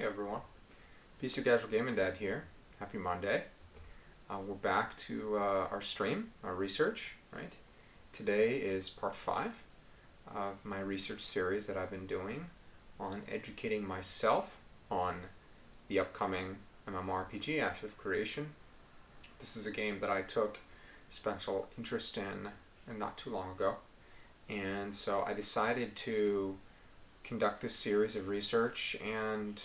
everyone. PC Casual Gaming Dad here. Happy Monday. We're back to our stream, our research, right? Today is part 5 of my research series that I've been doing on educating myself on the upcoming MMORPG, Ashes of Creation. This is a game that I took special interest in not too long ago. And so I decided to conduct this series of research, and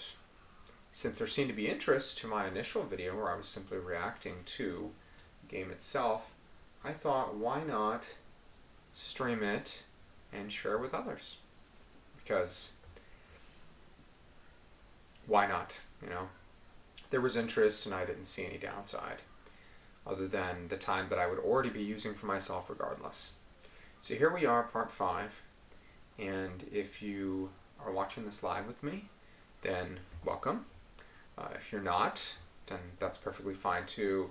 since there seemed to be interest to my initial video where I was simply reacting to the game itself, I thought, why not stream it and share with others? Because why not, There was interest and I didn't see any downside other than the time that I would already be using for myself regardless. So here we are, part 5, and if you are watching this live with me, then welcome. If you're not, then that's perfectly fine too.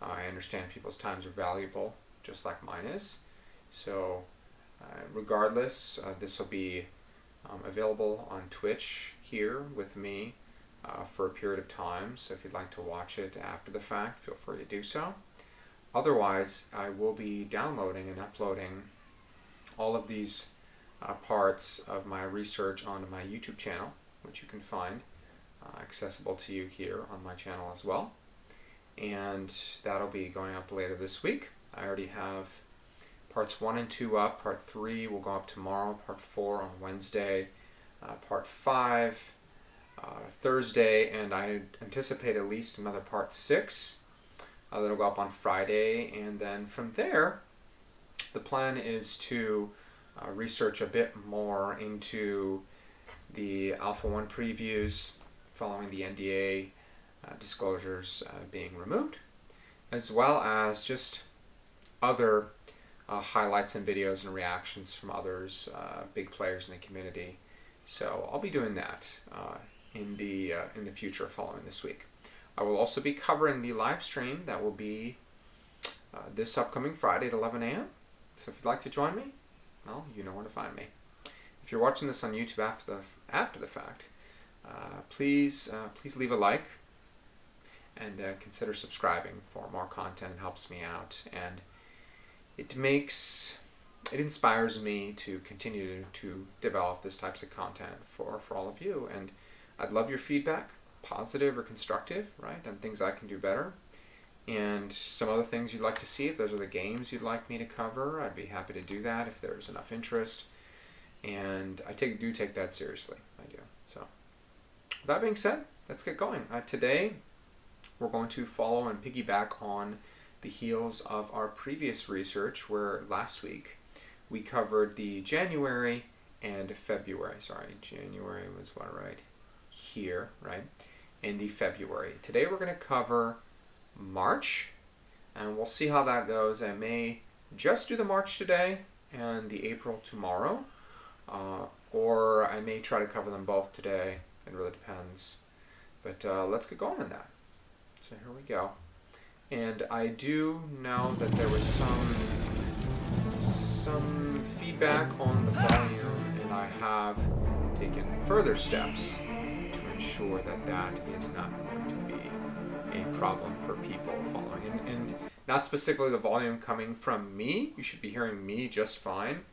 I understand people's times are valuable, just like mine is. So regardless, this will be available on Twitch here with me for a period of time. So if you'd like to watch it after the fact, feel free to do so. Otherwise, I will be downloading and uploading all of these parts of my research onto my YouTube channel, which you can find accessible to you here on my channel as well. And that'll be going up later this week. I already have parts 1 and 2 up. Part 3 will go up tomorrow. Part 4 on Wednesday. Part 5 Thursday. And I anticipate at least another part 6 that'll go up on Friday. And then from there, the plan is to research a bit more into the Alpha 1 previews following the NDA disclosures being removed, as well as just other highlights and videos and reactions from others, big players in the community. So I'll be doing that in the future following this week. I will also be covering the live stream that will be this upcoming Friday at 11 a.m. So if you'd like to join me, well, you know where to find me. If you're watching this on YouTube after the fact, please leave a like and consider subscribing for more content. It helps me out, and it inspires me to continue to develop this types of content for all of you. And I'd love your feedback, positive or constructive, right, on things I can do better. And some other things you'd like to see. If those are the games you'd like me to cover, I'd be happy to do that if there's enough interest. And I do take that seriously. I do. So, with that being said, let's get going. Today, we're going to follow and piggyback on the heels of our previous research, where last week we covered the January and February. Sorry, January was what, right? Here, right? And the February. Today we're going to cover March, and we'll see how that goes. I may just do the March today and the April tomorrow, or I may try to cover them both today. It really depends, but let's get going on that. So here we go. And I do know that there was some feedback on the volume, and I have taken further steps to ensure that that is not going to be a problem for people following, and not specifically the volume coming from me. You should be hearing me just fine.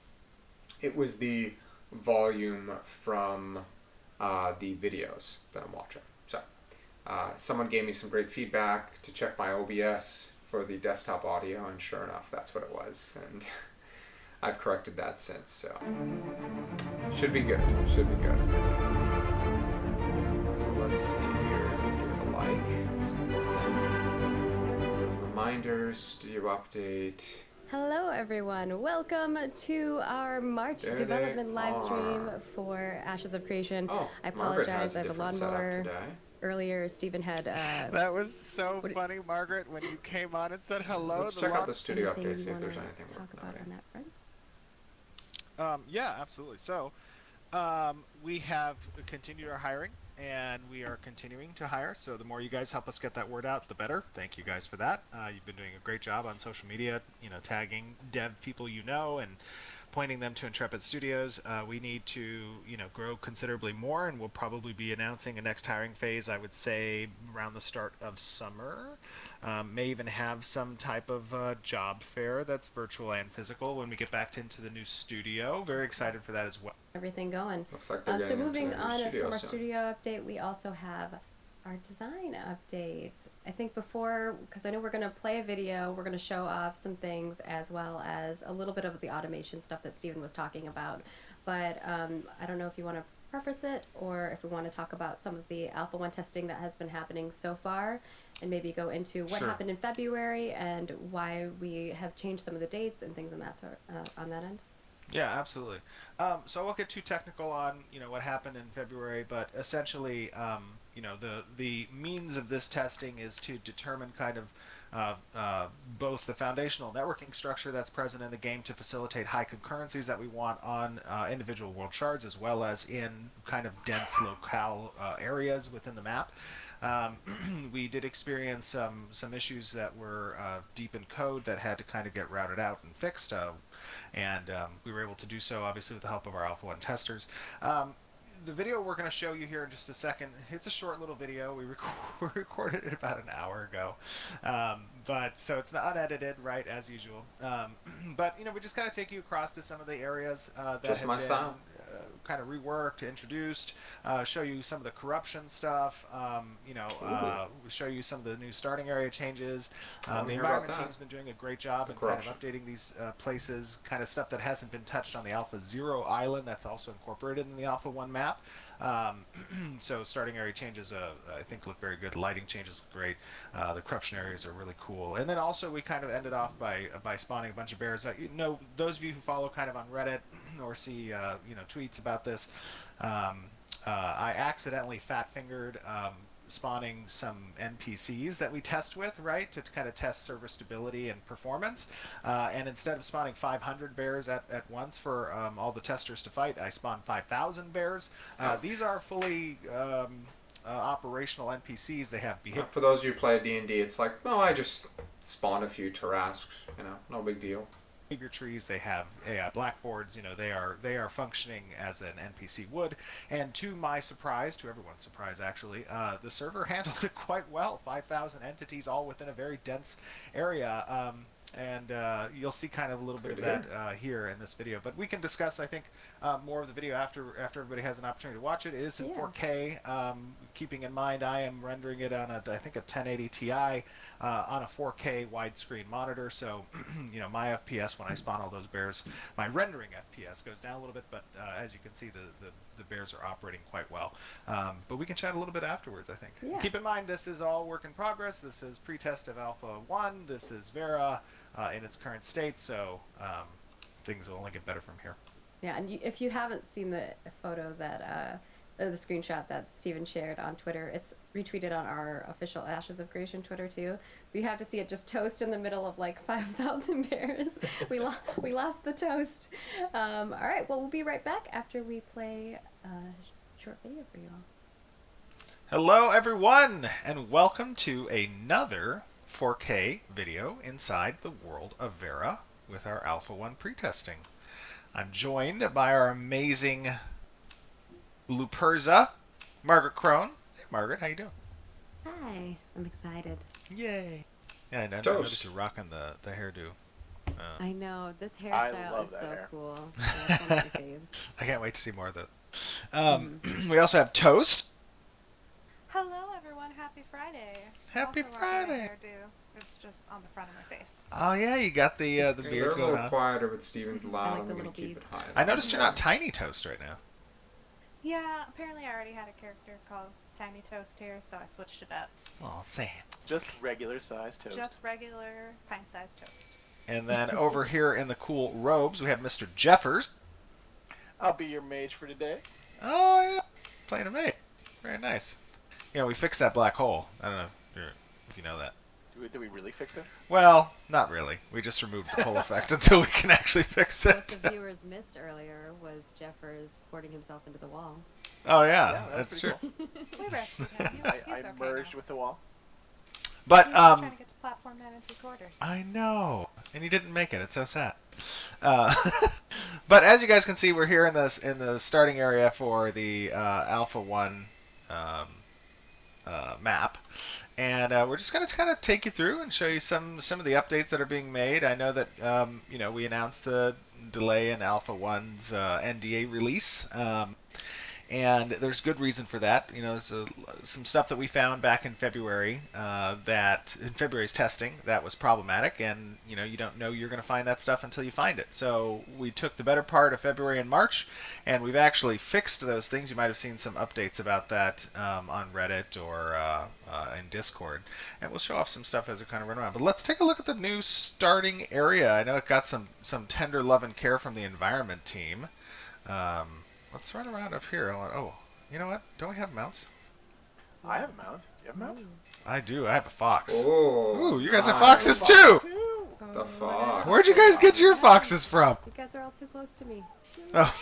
It was the volume from the videos that I'm watching. So someone gave me some great feedback to check my OBS for the desktop audio, and sure enough, that's what it was, and I've corrected that since, so should be good. So let's see here. Let's give it a like. Reminders, studio update. Hello everyone, welcome to our March development live stream for Ashes of Creation. I apologize, I have a lawnmower. Earlier, Stephen had that was so funny, Margaret, when you came on and said hello. Let's check out the studio update, see if there's anything to talk about on that front. Yeah, absolutely. So we have continued our hiring, and we are continuing to hire. So the more you guys help us get that word out, the better. Thank you guys for that. You've been doing a great job on social media, tagging dev people and pointing them to Intrepid Studios. We need to, grow considerably more, and we'll probably be announcing a next hiring phase, I would say, around the start of summer. May even have some type of job fair that's virtual and physical when we get back into the new studio. Very excited for that as well. Everything going. Looks like they're so moving on from our studio update, we also have our design update. I think before, because I know we're going to play a video, we're going to show off some things as well as a little bit of the automation stuff that Steven was talking about. But I don't know if you want to preface it or if we want to talk about some of the Alpha 1 testing that has been happening so far and maybe go into what happened in February and why we have changed some of the dates and things on that sort on that end. Yeah, absolutely. So I won't get too technical on what happened in February, but essentially, the means of this testing is to determine kind of both the foundational networking structure that's present in the game to facilitate high concurrencies that we want on individual world shards, as well as in kind of dense locale areas within the map. We did experience some issues that were deep in code that had to kind of get routed out and fixed, and we were able to do so obviously with the help of our Alpha 1 testers. The video we're going to show you here in just a second, it's a short little video. We recorded it about an hour ago, but so it's not unedited, right, as usual. But we just kind of take you across to some of the areas that just have my been style. Kind of reworked, introduced, show you some of the corruption stuff, show you some of the new starting area changes. The environment team's been doing a great job in kind of updating these places, kind of stuff that hasn't been touched on the Alpha 0 island that's also incorporated in the Alpha 1 map. So starting area changes I think look very good. Lighting changes look great. The corruption areas are really cool. And then also we kind of ended off by spawning a bunch of bears. Those of you who follow kind of on Reddit or see tweets about this, I accidentally fat-fingered spawning some NPCs that we test with, right, to kind of test server stability and performance. And instead of spawning 500 bears at once for all the testers to fight, I spawned 5,000 bears. These are fully operational NPCs. They have behavior. For those of you who play D&D, it's like, I just spawned a few Tarrasques, no big deal. Trees, they have AI blackboards, they are functioning as an NPC would, and to my surprise, to everyone's surprise actually, the server handled it quite well. 5,000 entities all within a very dense area, and you'll see kind of a little bit of that here in this video, but we can discuss, I think, more of the video after everybody has an opportunity to watch it. It is in 4K, keeping in mind I am rendering it on I think a 1080 Ti on a 4K widescreen monitor, so my FPS when I spawn all those bears, my rendering FPS goes down a little bit, but as you can see the bears are operating quite well. But we can chat a little bit afterwards, I think. Yeah. Keep in mind this is all work in progress. This is pre-test of Alpha 1. This is Vera in its current state, so things will only get better from here. Yeah, and if you haven't seen the photo that, or the screenshot that Steven shared on Twitter, it's retweeted on our official Ashes of Creation Twitter too. We have to see it just toast in the middle of like 5,000 bears. we lost the toast. All right, well, we'll be right back after we play a short video for you all. Hello, everyone, and welcome to another 4K video inside the world of Vera with our Alpha 1 pre-testing. I'm joined by our amazing Luperza, Margaret Crone. Hey, Margaret, how you doing? Hi, I'm excited. Yay! Yeah, I noticed you're rocking the hairdo. I know, this hairstyle is so hair. cool. Yeah, it's one of my faves. I can't wait to see more of that. We also have Toast. Hello, everyone. Happy Friday. Happy Also Friday. hairdo. It's just on the front of my face. Oh yeah, you got the They're beard a going little on. quieter, but Steven's loud. like the I'm going little to keep it beads. high. I noticed you're not Tiny Toast right now. Yeah, apparently I already had a character called Tiny Toast here, so I switched it up. Oh, Sam. Just regular size toast. Just regular pint-sized toast. And then over here in the cool robes, we have Mr. Jeffers. I'll be your mage for today. Oh, yeah. Playing a mate. Very nice. We fixed that black hole. I don't know if you know that. Did we really fix it? Well, not really. We just removed the hole effect until we can actually fix What it. the viewers missed earlier was Jeffers porting himself into the wall. Oh, yeah. Yeah, that's pretty true. cool. We rescued him. He's I okay merged now. with the wall. But He was trying to get to platform 9 3/4. I know, and he didn't make it. It's so sad. Uh, but as you guys can see, we're here in the starting area for the Alpha 1 map. And we're just going to kind of take you through and show you some of the updates that are being made. I know that we announced the delay in Alpha 1's NDA release. And there's good reason for that. There's some stuff that we found back in February that in February's testing that was problematic, and you don't know you're going to find that stuff until you find it. So we took the better part of February and March, and we've actually fixed those things. You might have seen some updates about that on Reddit or in Discord, and we'll show off some stuff as we kind of run around. But let's take a look at the new starting area. I know it got some tender love and care from the environment team. Let's run around up here. Oh, you know what? Don't we have mounts? I have a mount. Do you have a mount? I do. I have a fox. Oh, Ooh, you guys have nice. foxes too! The fox. Where'd you guys get your foxes from? You guys are all too close to me. Oh.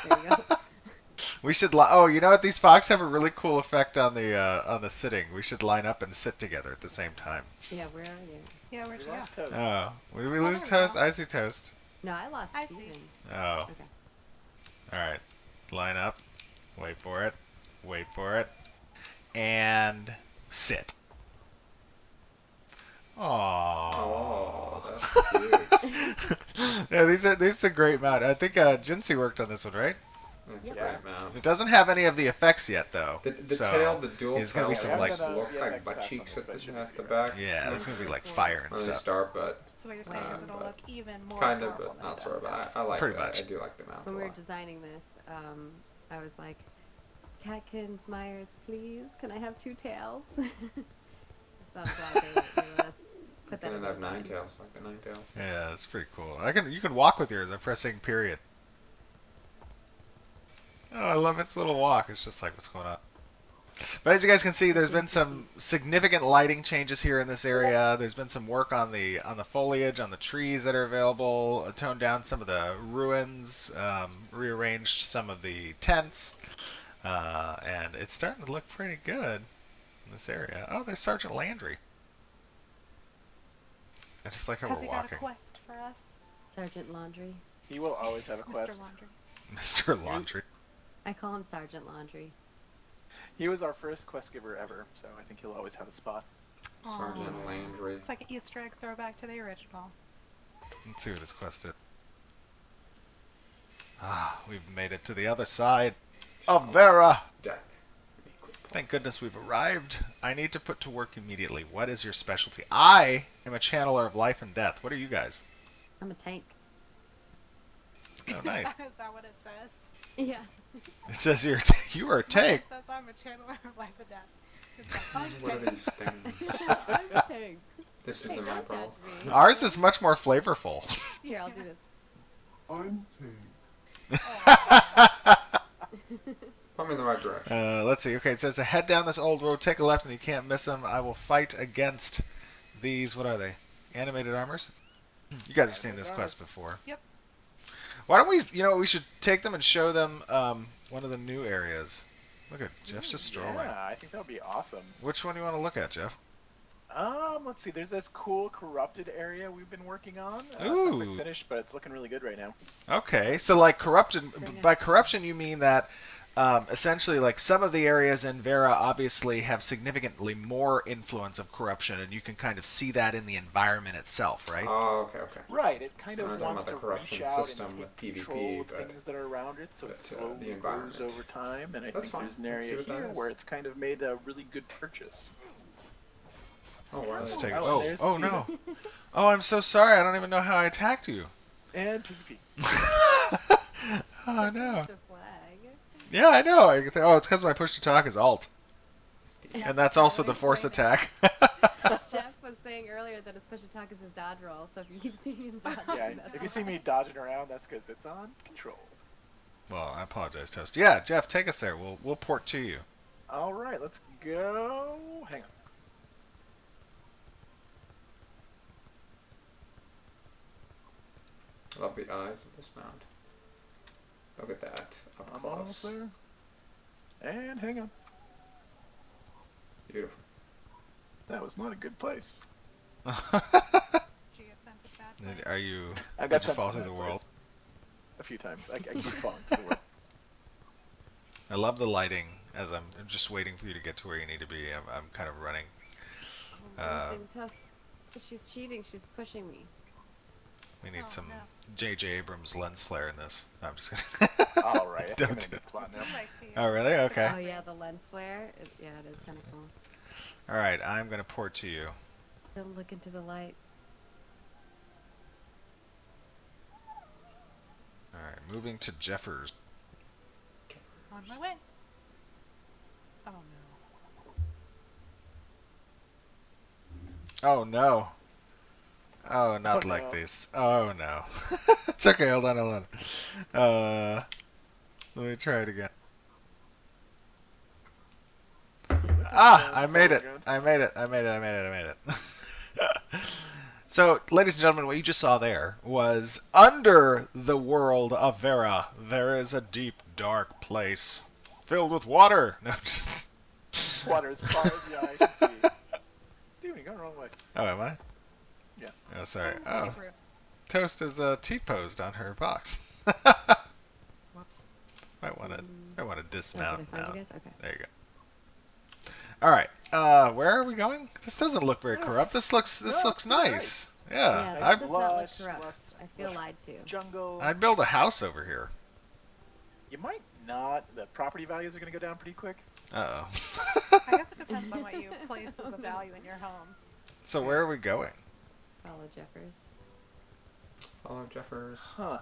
There you go. We should. Oh, you know what? These foxes have a really cool effect on the sitting. We should line up and sit together at the same time. Yeah, where are you? Yeah, where'd you We go? lost Toast. Oh, did we Oh, lose there we Toast? go. I see Toast. No, I lost I see. Steven. Oh. Okay. All right. Line up. Wait for it. Wait for it. And sit. Aww. Oh, that's cute. Yeah, these are great mount. I think Jinsey worked on this one, right? That's a Yeah. great mount. It doesn't have any of the effects yet, though. The so tail, the dual there's gonna be tail some like Yeah, look yeah, like next butt class cheeks on at this, that should the be back. yeah, there's gonna be like fire and When they stuff. start, but So what you're saying is it'll but look even more kind of, powerful but than not it sort of. does I like Pretty that. much. I do like the mount When a we were lot. designing this, I was like, Catkins Myers, please, can I have 2 tails? So I'm glad they let us put that And in then have the 9 design. tails, like the 9 tails. Yeah, that's pretty cool. You can walk with yours. I'm pressing period. Oh, I love its little walk. It's just like, what's going on? But as you guys can see, there's been some significant lighting changes here in this area. There's been some work on the foliage, on the trees that are available. Toned down some of the ruins, rearranged some of the tents, and it's starting to look pretty good in this area. Oh, there's Sergeant Landry. I just like how Has we're he got a walking. quest for us? Sergeant Laundry. He will always have a quest. Mr. Laundry. Mr. Laundry. I call him Sergeant Laundry. He was our first quest giver ever, so I think he'll always have a spot. Sergeant Aw. Landry. It's like an Easter egg throwback to the original. Let's see what his quest is. Ah, we've made it to the other side of Vera. Death. Equal Thank points. goodness we've arrived. I need to put to work immediately. What is your specialty? I am a channeler of life and death. What are you guys? I'm a tank. Oh, nice. Is that what it says? Yeah. It says you are a tank. It says I'm a channeler of life and death. It's like, What are okay. these things? I'm a tank. This is Hey, the don't micro. judge me. Ours is much more flavorful. Here, I'll do this. I'm Put me in the right direction. Let's see. Okay, it says to head down this old road, take a left, and you can't miss them. I will fight against these. What are they? Animated armors? You guys have seen this quest before. Yep. Why don't we? We should take them and show them one of the new areas. Look at Jeff's just strolling. Yeah, I think that would be awesome. Which one do you want to look at, Jeff? Let's see. There's this cool corrupted area we've been working on. It's not Ooh. quite finished, but it's looking really good right now. Okay, so like corruption. Very nice. By corruption, you mean that essentially, like some of the areas in Vera obviously have significantly more influence of corruption, and you can kind of see that in the environment itself, right? Oh, okay. Right. It kind So we're of talking wants about to the corruption reach out system and with take PvP, control of but- things that are around it, so it but, slowly the grows environment. over time. And I That's think fine. there's an Let's see area what that here is. where it's kind of made a really good purchase. Oh, wow. Let's take. Oh, Oh, there's oh no! Oh, I'm so sorry. I don't even know how I attacked you. And PvP. Oh no! The flag. Yeah, I know. Oh, it's because my push to talk is alt, and that's also the force attack. Jeff was saying earlier that his push attack is his dodge roll, so if you keep seeing him dodge, Yeah, that's if you see why. me dodging around, that's because it's on control. Well, I apologize, Toast. Yeah, Jeff, take us there. We'll port to you. All right, let's go. Hang on. Love the eyes of this mount. Look at that. Up I'm close. almost there. And hang on. Beautiful. That was not a good place. Did you get sent to bad place? Are you? I got Did you sent fall to through that the place world? a few times. I keep falling through the world. I love the lighting. As I'm just waiting for you to get to where you need to be. I'm kind of running. She's cheating. She's pushing me. We need Oh, some no. J.J. Abrams lens flare in this. No, I'm just kidding. All right, I think I'm in Don't a good spot now. Just like the, Oh, really? Okay. Oh yeah, the lens flare. Yeah, it is kind of cool. All right, I'm going to port to you. Don't look into the light. All right, moving to Jeffers. on my way. Oh no. Oh, no. Oh, not Oh, like no. this. Oh, no. It's okay. Hold on. Let me try it again. I made it. I made it. So, ladies and gentlemen, what you just saw there was under the world of Vera, there is a deep, dark place filled with water. No, Water as far as the eye can see. Steven, you're going the wrong way. Oh, am I? Yeah. Oh, sorry. It's Oh, April. Toast is T-posed on her box. Whoops. Might want to dismount Did I now. find you guys? Okay. There you go. All right. Where are we going? This doesn't look very corrupt. This looks it's nice. Yeah, Yeah. this I'd does not look lush, corrupt. lush, I feel lush. lied to. Jungle. I'd build a house over here. You might not. The property values are going to go down pretty quick. Uh-oh. I guess it depends on what you place as a value in your home. So where are we going? Follow Jeffers. Follow Jeffers. Huh.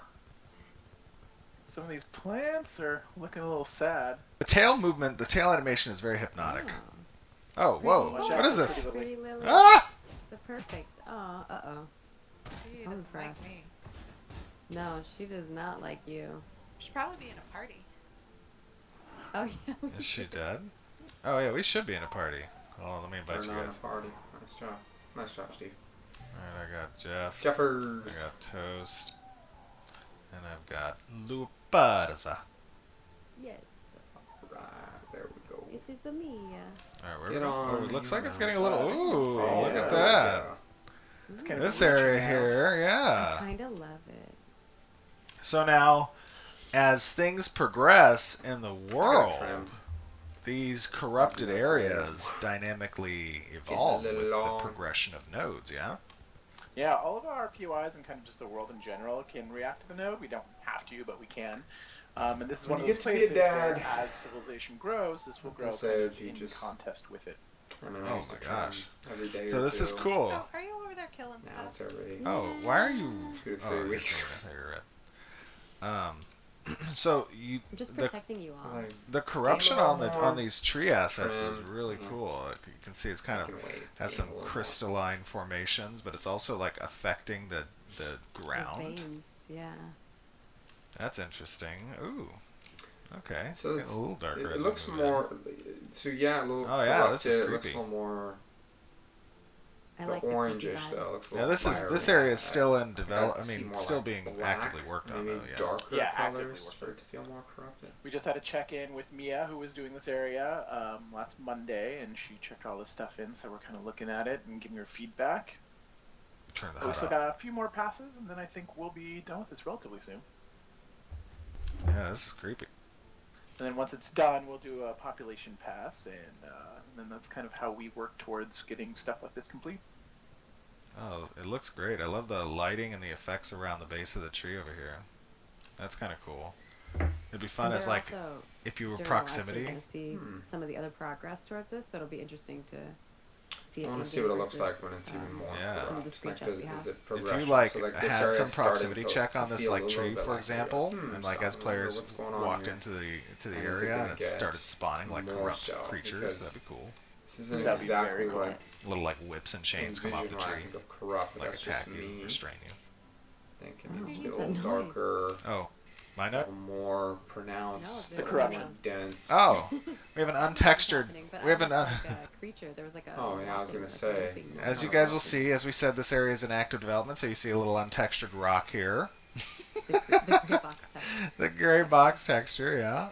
Some of these plants are looking a little sad. The tail movement, the tail animation is very hypnotic. Oh, Oh, whoa. pretty. What is Pretty this? little- Pretty Lily. Ah! The perfect. Oh, uh-oh. She I'm doesn't like impressed. me. No, she does not like you. Should probably be in a party. Oh, yeah. Is she dead? Oh, yeah, we should be in a party. Hold on, let me invite They're you not guys. in a party. Nice job. Nice job, Steve. Alright, I got Jeff. Jeffers. I got Toast. And I've got Luparza. Yes. Right, there we go. It is a me. Alright, where Get we go? on Oh, it looks me like it's now. getting a little... Ooh, Oh, look yeah. at that. It's kind of This a rich area house. here, I yeah. kind of love it. So now, as things progress in the world, trimmed. these corrupted areas dynamically evolve little with the long. progression of nodes, yeah? Yeah, all of our POIs and kind of just the world in general can react to the node. We don't have to, but we can. And this is When one of you those get to be a places where, dad, as civilization grows, this will grow this kind of age, you in just- contest with it. I mean, Oh I used my to trim gosh. every day So or this is two. cool. Oh, are you over there killing Now it's stuff? every Oh, why are you... 2 to 3 Oh, weeks. you're right. So you... I'm just the protecting you all. Like, The corruption on the more on these tree assets is trim. really Mhm. cool. You can see it's kind I of can wait. has Gain some a little more. crystalline formations, but it's also like affecting the The ground. veins, yeah. That's interesting. Ooh. Okay. So Getting a little darker. as it we looks move in. more. So yeah, a little. Oh, yeah, this is corrupted. It looks a creepy. little more I the like orangish the creepy vibe. though. Looks a Yeah, little this fiery. area is still in I'd develop. I see mean, more still like being black, actively worked on maybe though. Yeah. darker Yeah, actively colors worked for on. it to feel more corrupted. We just had a check-in with Mia, who was doing this area last Monday, and she checked all this stuff in, so we're kind of looking at it and giving her feedback. Turn the We HUD still up. got a few more passes, and then I think we'll be done with this relatively soon. Yeah, this is creepy. And then once it's done, we'll do a population pass, and then that's kind of how we work towards getting stuff like this complete. Oh, it looks great. I love the lighting and the effects around the base of the tree over here. That's kind of cool. It'd be fun And as they're like also, if you were during the live stream, proximity. Gonna see some of the other progress towards this, so it'll be interesting to see it. I want in to see what it game looks versus, like when it's even more Yeah. some of corrupt. the Like, screenshots does, we is have. it If progression? you like So, this had area some is starting proximity to check on this feel a like little tree, bit for like example, and like so as I wonder players what's going on walked here. into the And is it area gonna and it get started spawning like more corrupt so? creatures, Because that'd be cool. This isn't That'd be exactly very like Little like whips and chains come off the envision when I tree, think of corrupt, but like that's just attack you, me restrain you. thinking Oh, it's a geez, little that noise. darker, Oh, mine a up. little more No, pronounced, it's The very corruption. more dense. Oh, we have an untextured. happening, but We have I an. looked like a creature. There was like a. Oh, yeah, I was walking, gonna like, say. moving As you noise. guys will see, as we said, this area is in active development, so you see a little untextured rock here. The gray box type. The gray box texture, yeah.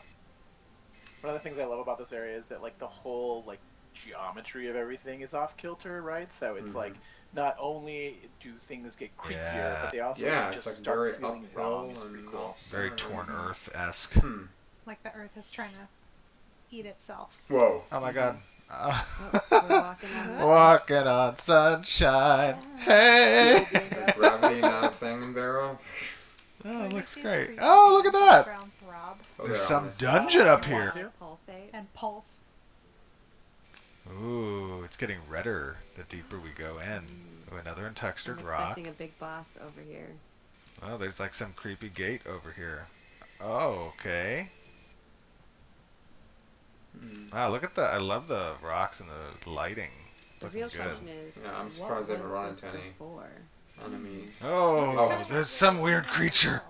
One of the things I love about this area is that like the whole like geometry of everything is off kilter, right? So it's like not only do things get creepier, but they also just like start very feeling uphill wrong. It's pretty and cool. Very Torn Earth-esque. Like the Earth is trying to eat itself. Whoa. Oh my god. Oh, we're walking on Walking on sunshine. Hey! Is gravity not a thing in Vera? Oh, it looks great. Oh, look at that. Ground throb Oh, There's they're some on this. dungeon up here. Pulsate. and pulse. Ooh, it's getting redder the deeper we go in. Ooh, another I'm untextured rock. expecting a big boss over here. Oh, there's like some creepy gate over here. Oh, okay. Wow, look at the. I love the rocks and the lighting. The Looking real good. question is, Yeah, I'm what surprised they haven't was run this into any before? enemies. Oh, there's some weird creature.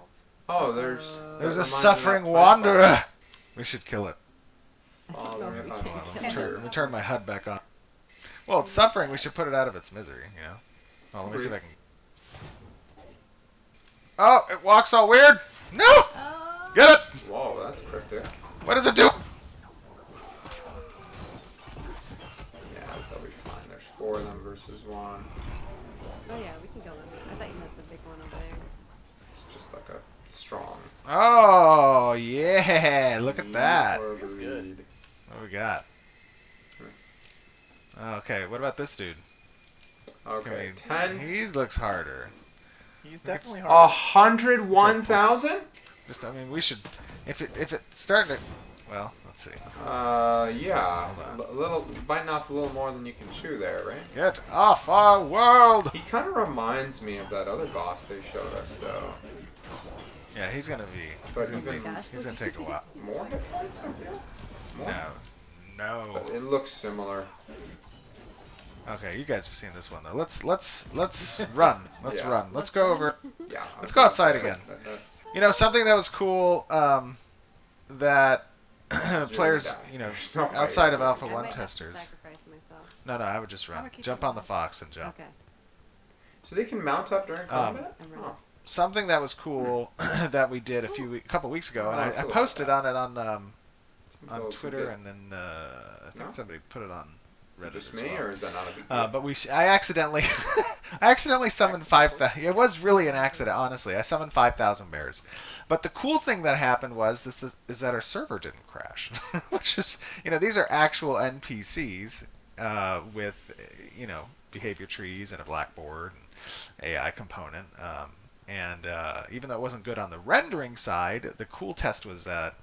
Oh, there's There's that a reminds me of suffering that wanderer. We should kill it. Oh, No, there we we can't go. kill Let it. me turn my HUD back on. Well, it's suffering. We should put it out of its misery, you know? Oh, let me see if I can... Oh, it walks all weird. No! Oh, Get it! Whoa, that's cryptic. What does it do? Yeah, they'll be fine. There's 4 of them versus 1. oh yeah, we can go this. I thought you meant the big one over there. It's just like a strong. Oh, yeah. Look at lead that. or the That's good. lead. What do we got? Okay, what about this dude? Okay, I mean, 10. He looks harder. He's definitely hard. 101,000? Just, I mean, we should... If it's starting to... Well, let's see. Yeah. Hold on. A little, biting off a little more than you can chew there, right? Get off our world! He kind of reminds me of that other boss they showed us, though. Yeah, he's gonna be... But He's gonna, even he's gonna take a while. more hit points, I feel. More? No. But it looks similar. Okay, you guys have seen this one though. Let's run. Let's Yeah. run. Let's go over. Yeah. Let's go outside again. You know, something that was cool that players, die. you know, There's no way outside of you're Alpha I 1 might have to testers. sacrifice myself. No, I would just I run. would keep Jump it on the fox and jump. Okay. So they can mount up during combat? I'm ready. Oh. Something that was cool that we did a couple weeks ago, and I posted on it on Twitter, and then I think No? somebody put it on Reddit Just as me, well. or is that not a big deal? But I accidentally, I accidentally summoned 5,000. It was really an accident, honestly. I summoned 5,000 bears. But the cool thing that happened was is that our server didn't crash, which is, you know, these are actual NPCs with, you know, behavior trees and a blackboard and AI component. And even though it wasn't good on the rendering side, the cool test was that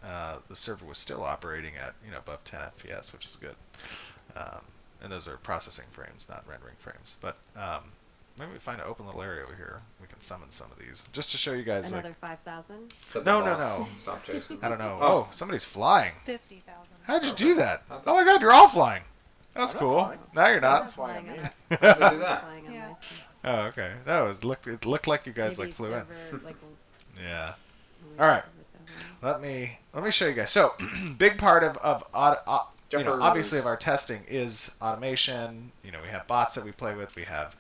the server was still operating at, you know, above 10 FPS, which is good. And those are processing frames, not rendering frames. But maybe we find an open little area over here. We can summon some of these just to show you guys. Another 5,000. Did the no, boss Stop chasing. I don't know. Oh. Oh, somebody's flying. 50,000. How'd you do that? Oh my God, you're all flying. That's I'm not cool. flying. No, you're not. That's flying on me. How did they do that? Flying on Yeah. my screen. Oh, okay. It looked like you guys Maybe like flew in. server, like, Yeah. with All right. the one. Let me show you guys. So, big part of you know, Jeffers. obviously of our testing is automation. You know, we have bots that we play with. We have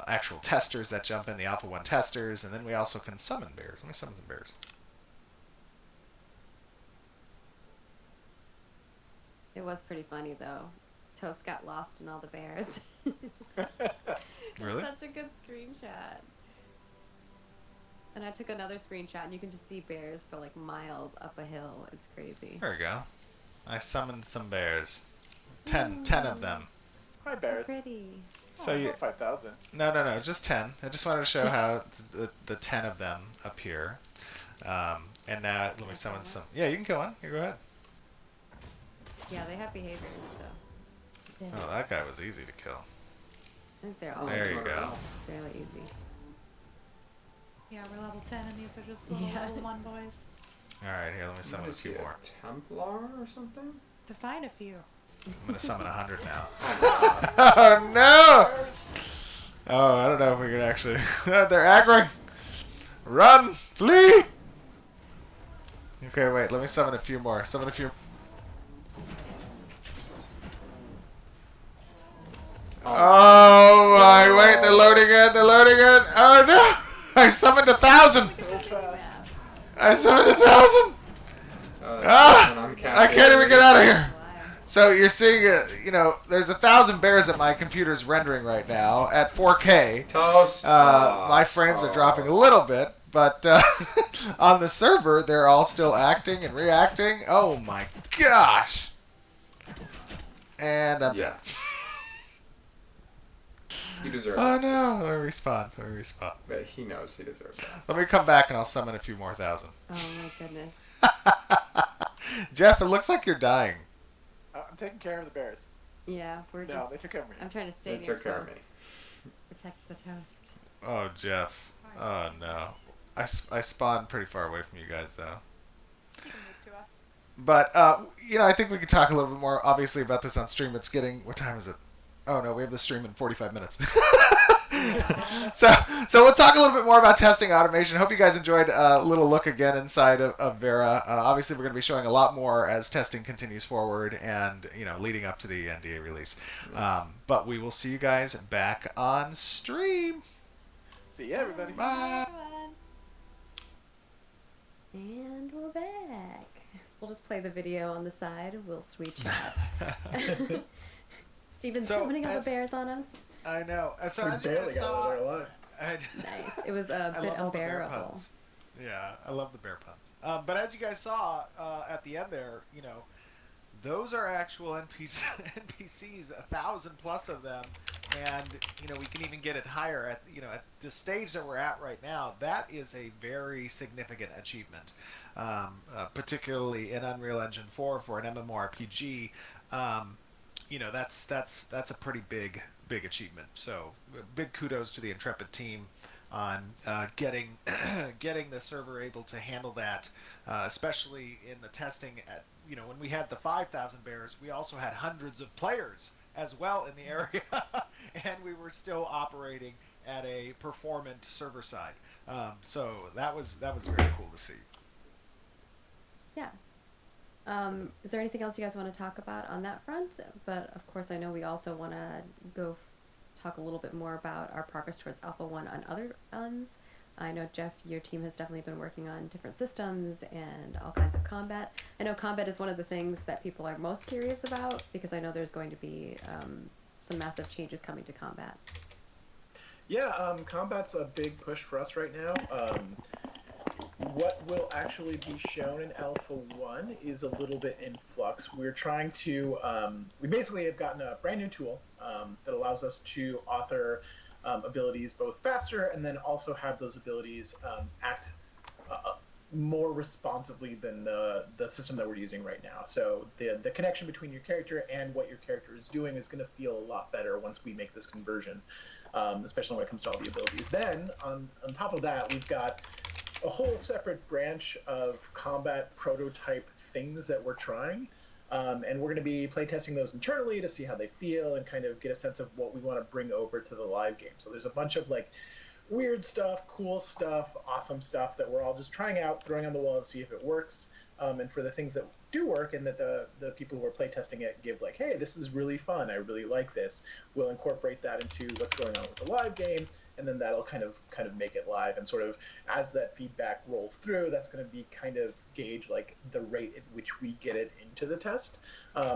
actual testers that jump in, the Alpha 1 testers, and then we also can summon bears. Let me summon some bears. It was pretty funny though. Toast got lost in all the bears. Really? Such a good screenshot. And I took another screenshot, and you can just see bears for like miles up a hill. It's crazy. There we go. I summoned some bears. 10 of them. Hi, bears. Pretty. So It's you, not 5,000. no, just 10. I just wanted to show how the 10 of them appear. And now let me summon some. Yeah, you can go on. You go ahead. Yeah, they have behaviors, so. Yeah. Oh, that guy was easy to kill. I think they're all There you go. fairly easy. Yeah, we're level 10 and these are just little Yeah. level 1 boys. All right, here, let me summon a Is few he more. Templar or something? Define a few. I'm gonna summon 100 now. Oh no! Oh, I don't know if we can actually. They're aggroing. Run, flee. Okay, wait. Let me summon a few more. Summon a few. Oh my! Wait, they're loading it. They're loading it. Oh no! I summoned 1,000. Real fast. I summoned 1,000. When Ah! I'm I can't even get out of here. So you're seeing, there's 1,000 bears that my computer's rendering right now at 4K. Toast. My frames are dropping a little bit, but on the server, they're all still acting and reacting. Oh my gosh! And I'm dead. You deserve Oh it. no! Let me respawn. But he knows he deserves that. Let me come back and I'll summon a few more thousand. Oh my goodness. Jeff, it looks like you're dying. I'm taking care of the bears. Yeah, we're just. No, they took care of me. I'm trying to stay They near took care of toast. me. Protect the toast. Oh, Jeff. Oh no. I spawned pretty far away from you guys though. You can move to us. But I think we could talk a little bit more obviously about this on stream. It's getting, what time is it? Oh no, we have the stream in 45 minutes. So we'll talk a little bit more about testing automation. Hope you guys enjoyed a little look again inside of Vera. Obviously, we're going to be showing a lot more as testing continues forward and leading up to the NDA release. But we will see you guys back on stream. See ya, everybody. Bye. And we're back. We'll just play the video on the side. We'll sweet chat. Steven's summoning all the bears on us. I know. So We as you barely guys got saw, out of there alive. Nice. It was a I bit love all the bear unbearable. puns. Yeah, I love the bear puns. But as you guys saw at the end there, those are actual NPCs, 1,000 plus of them, and we can even get it higher at at the stage that we're at right now. That is a very significant achievement, particularly in Unreal Engine 4 for an MMORPG. That's a pretty big achievement. So big kudos to the Intrepid team on getting the server able to handle that, especially in the testing. At when we had the 5,000 bears, we also had hundreds of players as well in the area, and we were still operating at a performant server side. So that was very cool to see. Yeah. Is there anything else you guys want to talk about on that front? But of course, I know we also want to talk a little bit more about our progress towards Alpha 1 on other ends. I know, Jeff, your team has definitely been working on different systems and all kinds of combat. I know combat is one of the things that people are most curious about because I know there's going to be some massive changes coming to combat. Yeah, combat's a big push for us right now. What will actually be shown in Alpha 1 is a little bit in flux. We're trying to, we basically have gotten a brand new tool that allows us to author abilities both faster and then also have those abilities act more responsively than the system that we're using right now. So the connection between your character and what your character is doing is going to feel a lot better once we make this conversion, especially when it comes to all the abilities. Then, on top of that, we've got a whole separate branch of combat prototype things that we're trying. And we're going to be playtesting those internally to see how they feel and kind of get a sense of what we want to bring over to the live game. So there's a bunch of weird stuff, cool stuff, awesome stuff that we're all just trying out, throwing on the wall to see if it works. And for the things that do work and that the people who are playtesting it give hey, this is really fun, I really like this, we'll incorporate that into what's going on with the live game. And then that'll kind of make it live, and sort of as that feedback rolls through, that's going to be kind of gauge the rate at which we get it into the test.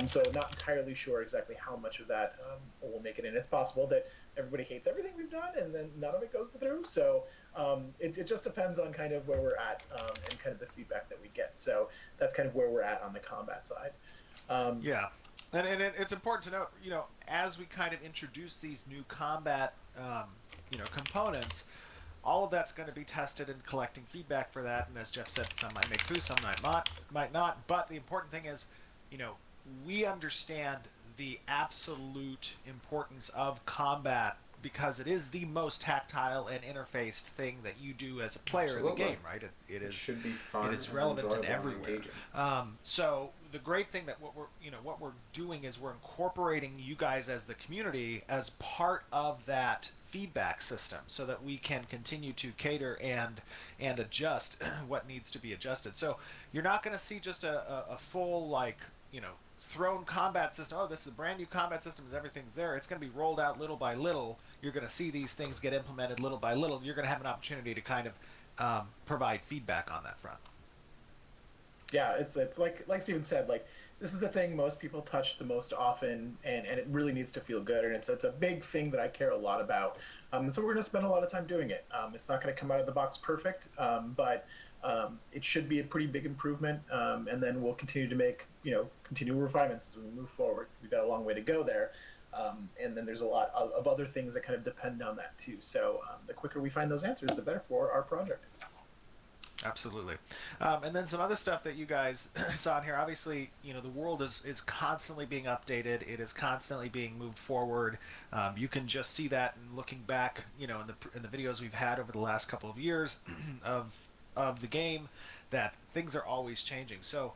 So not entirely sure exactly how much of that will make it in. It's possible that everybody hates everything we've done, and then none of it goes through. So it just depends on kind of where we're at and kind of the feedback that we get. So that's kind of where we're at on the combat side. Yeah. And it's important to note, as we kind of introduce these new combat components, all of that's going to be tested and collecting feedback for that. And as Jeff said, some might make through, some might not. But the important thing is, we understand the absolute importance of combat because it is the most tactile and interfaced thing that you do as a player in the game, right? It should be fun. It is relevant and everywhere. And so the great thing that what we're doing is we're incorporating you guys as the community as part of that feedback system, so that we can continue to cater and adjust what needs to be adjusted. So you're not going to see just a full thrown combat system. Oh, this is a brand new combat system. Everything's there. It's going to be rolled out little by little. You're going to see these things get implemented little by little. You're going to have an opportunity to kind of provide feedback on that front. Yeah, it's like Steven said, like this is the thing most people touch the most often, and it really needs to feel good, and it's a big thing that I care a lot about. And so we're going to spend a lot of time doing it. It's not going to come out of the box perfect, but it should be a pretty big improvement, and then we'll continue to make continual refinements as we move forward. We've got a long way to go there. And then there's a lot of other things that kind of depend on that too. So the quicker we find those answers, the better for our project. Absolutely. And then some other stuff that you guys saw in here. Obviously, the world is constantly being updated. It is constantly being moved forward. You can just see that in looking back, in the videos we've had over the last couple of years of the game, that things are always changing. So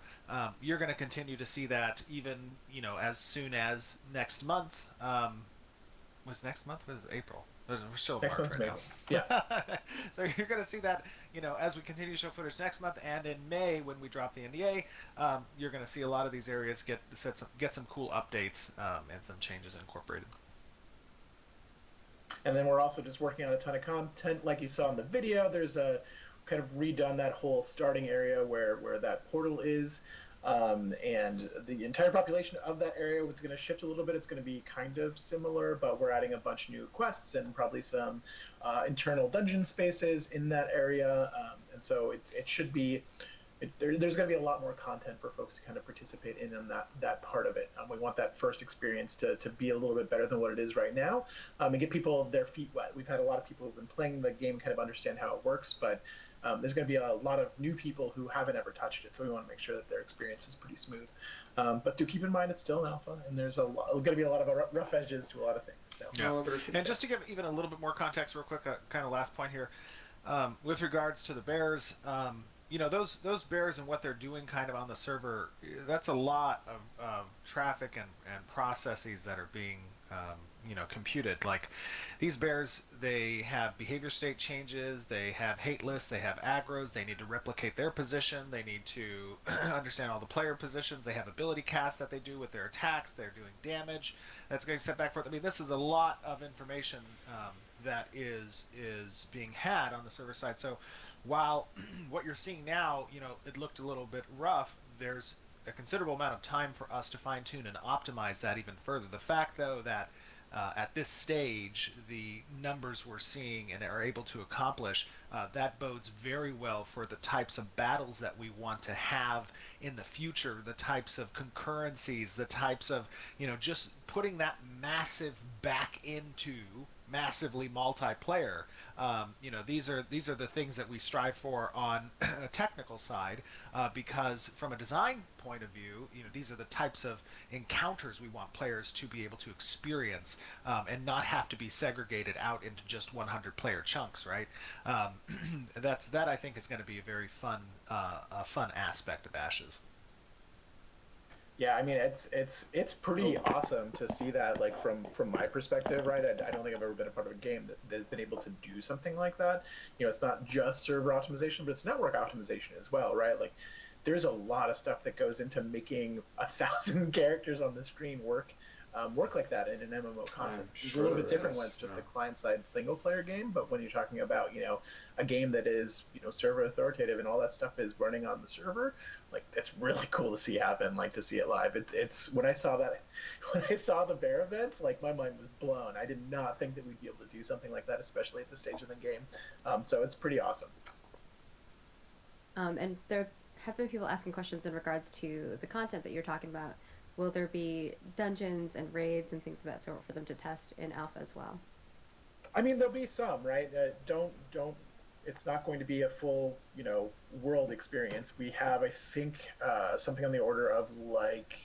you're going to continue to see that even, as soon as next month. Was next month? Was April? We're still in March right now. Yeah. So you're going to see that, as we continue to show footage next month, and in May when we drop the NDA, you're going to see a lot of these areas get some cool updates and some changes incorporated. And then we're also just working on a ton of content, like you saw in the video. There's a kind of redone that whole starting area where that portal is. And the entire population of that area was going to shift a little bit. It's going to be kind of similar, but we're adding a bunch of new quests and probably some internal dungeon spaces in that area. And so it should be, there's going to be a lot more content for folks to kind of participate in that part of it. We want that first experience to be a little bit better than what it is right now, and get people their feet wet. We've had a lot of people who've been playing the game kind of understand how it works, but there's going to be a lot of new people who haven't ever touched it, so we want to make sure that their experience is pretty smooth. But do keep in mind it's still an alpha, and there's going to be a lot of rough edges to a lot of things. So. Yeah. And just to give even a little bit more context real quick, kind of last point here, with regards to the bears, those bears and what they're doing kind of on the server, that's a lot of traffic and processes that are being computed. Like these bears, they have behavior state changes, they have hate lists, they have aggros, they need to replicate their position, they need to understand all the player positions, they have ability casts that they do with their attacks, they're doing damage that's going to set back forth. I mean, this is a lot of information that is being had on the server side. So while what you're seeing now, it looked a little bit rough, there's a considerable amount of time for us to fine-tune and optimize that even further. The fact, though, that at this stage, the numbers we're seeing and are able to accomplish, that bodes very well for the types of battles that we want to have in the future, the types of concurrencies, the types of, just putting that massive back into massively multiplayer. These are the things that we strive for on a technical side, because from a design point of view, these are the types of encounters we want players to be able to experience, and not have to be segregated out into just 100 player chunks, right? That I think is going to be a very fun aspect of Ashes. Yeah, I mean it's pretty awesome to see that, like from my perspective, right? I don't think I've ever been a part of a game that has been able to do something like that. It's not just server optimization, but it's network optimization as well, right? Like there's a lot of stuff that goes into making 1,000 characters on the screen work like that in an MMO context. It's a little bit different when it's just a client-side single-player game, but when you're talking about a game that is server authoritative and all that stuff is running on the server, like it's really cool to see happen, like to see it live. It's when I saw the bear event, like my mind was blown. I did not think that we'd be able to do something like that, especially at this stage of the game. So it's pretty awesome. And there have been people asking questions in regards to the content that you're talking about. Will there be dungeons and raids and things of that sort for them to test in alpha as well? I mean, there'll be some, right? Don't. It's not going to be a full, world experience. We have, I think, something on the order of like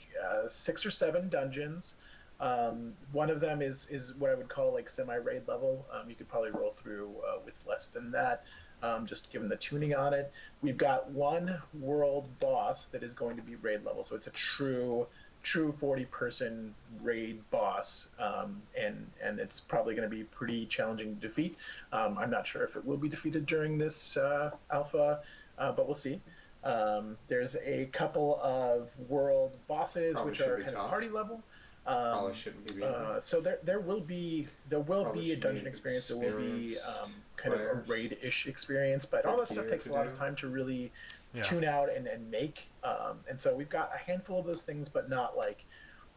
6 or 7 dungeons. One of them is what I would call like semi-raid level. You could probably roll through with less than that, just given the tuning on it. We've got one world boss that is going to be raid level, so it's a true 40-person raid boss, and it's probably going to be pretty challenging to defeat. I'm not sure if it will be defeated during this alpha, but we'll see. There's a couple of world bosses Probably which are kind of party level. Probably shouldn't be. So there will be a dungeon experience. There will be kind of a raid-ish experience, but all that stuff takes a lot of time to really tune out and make. And so we've got a handful of those things, but not like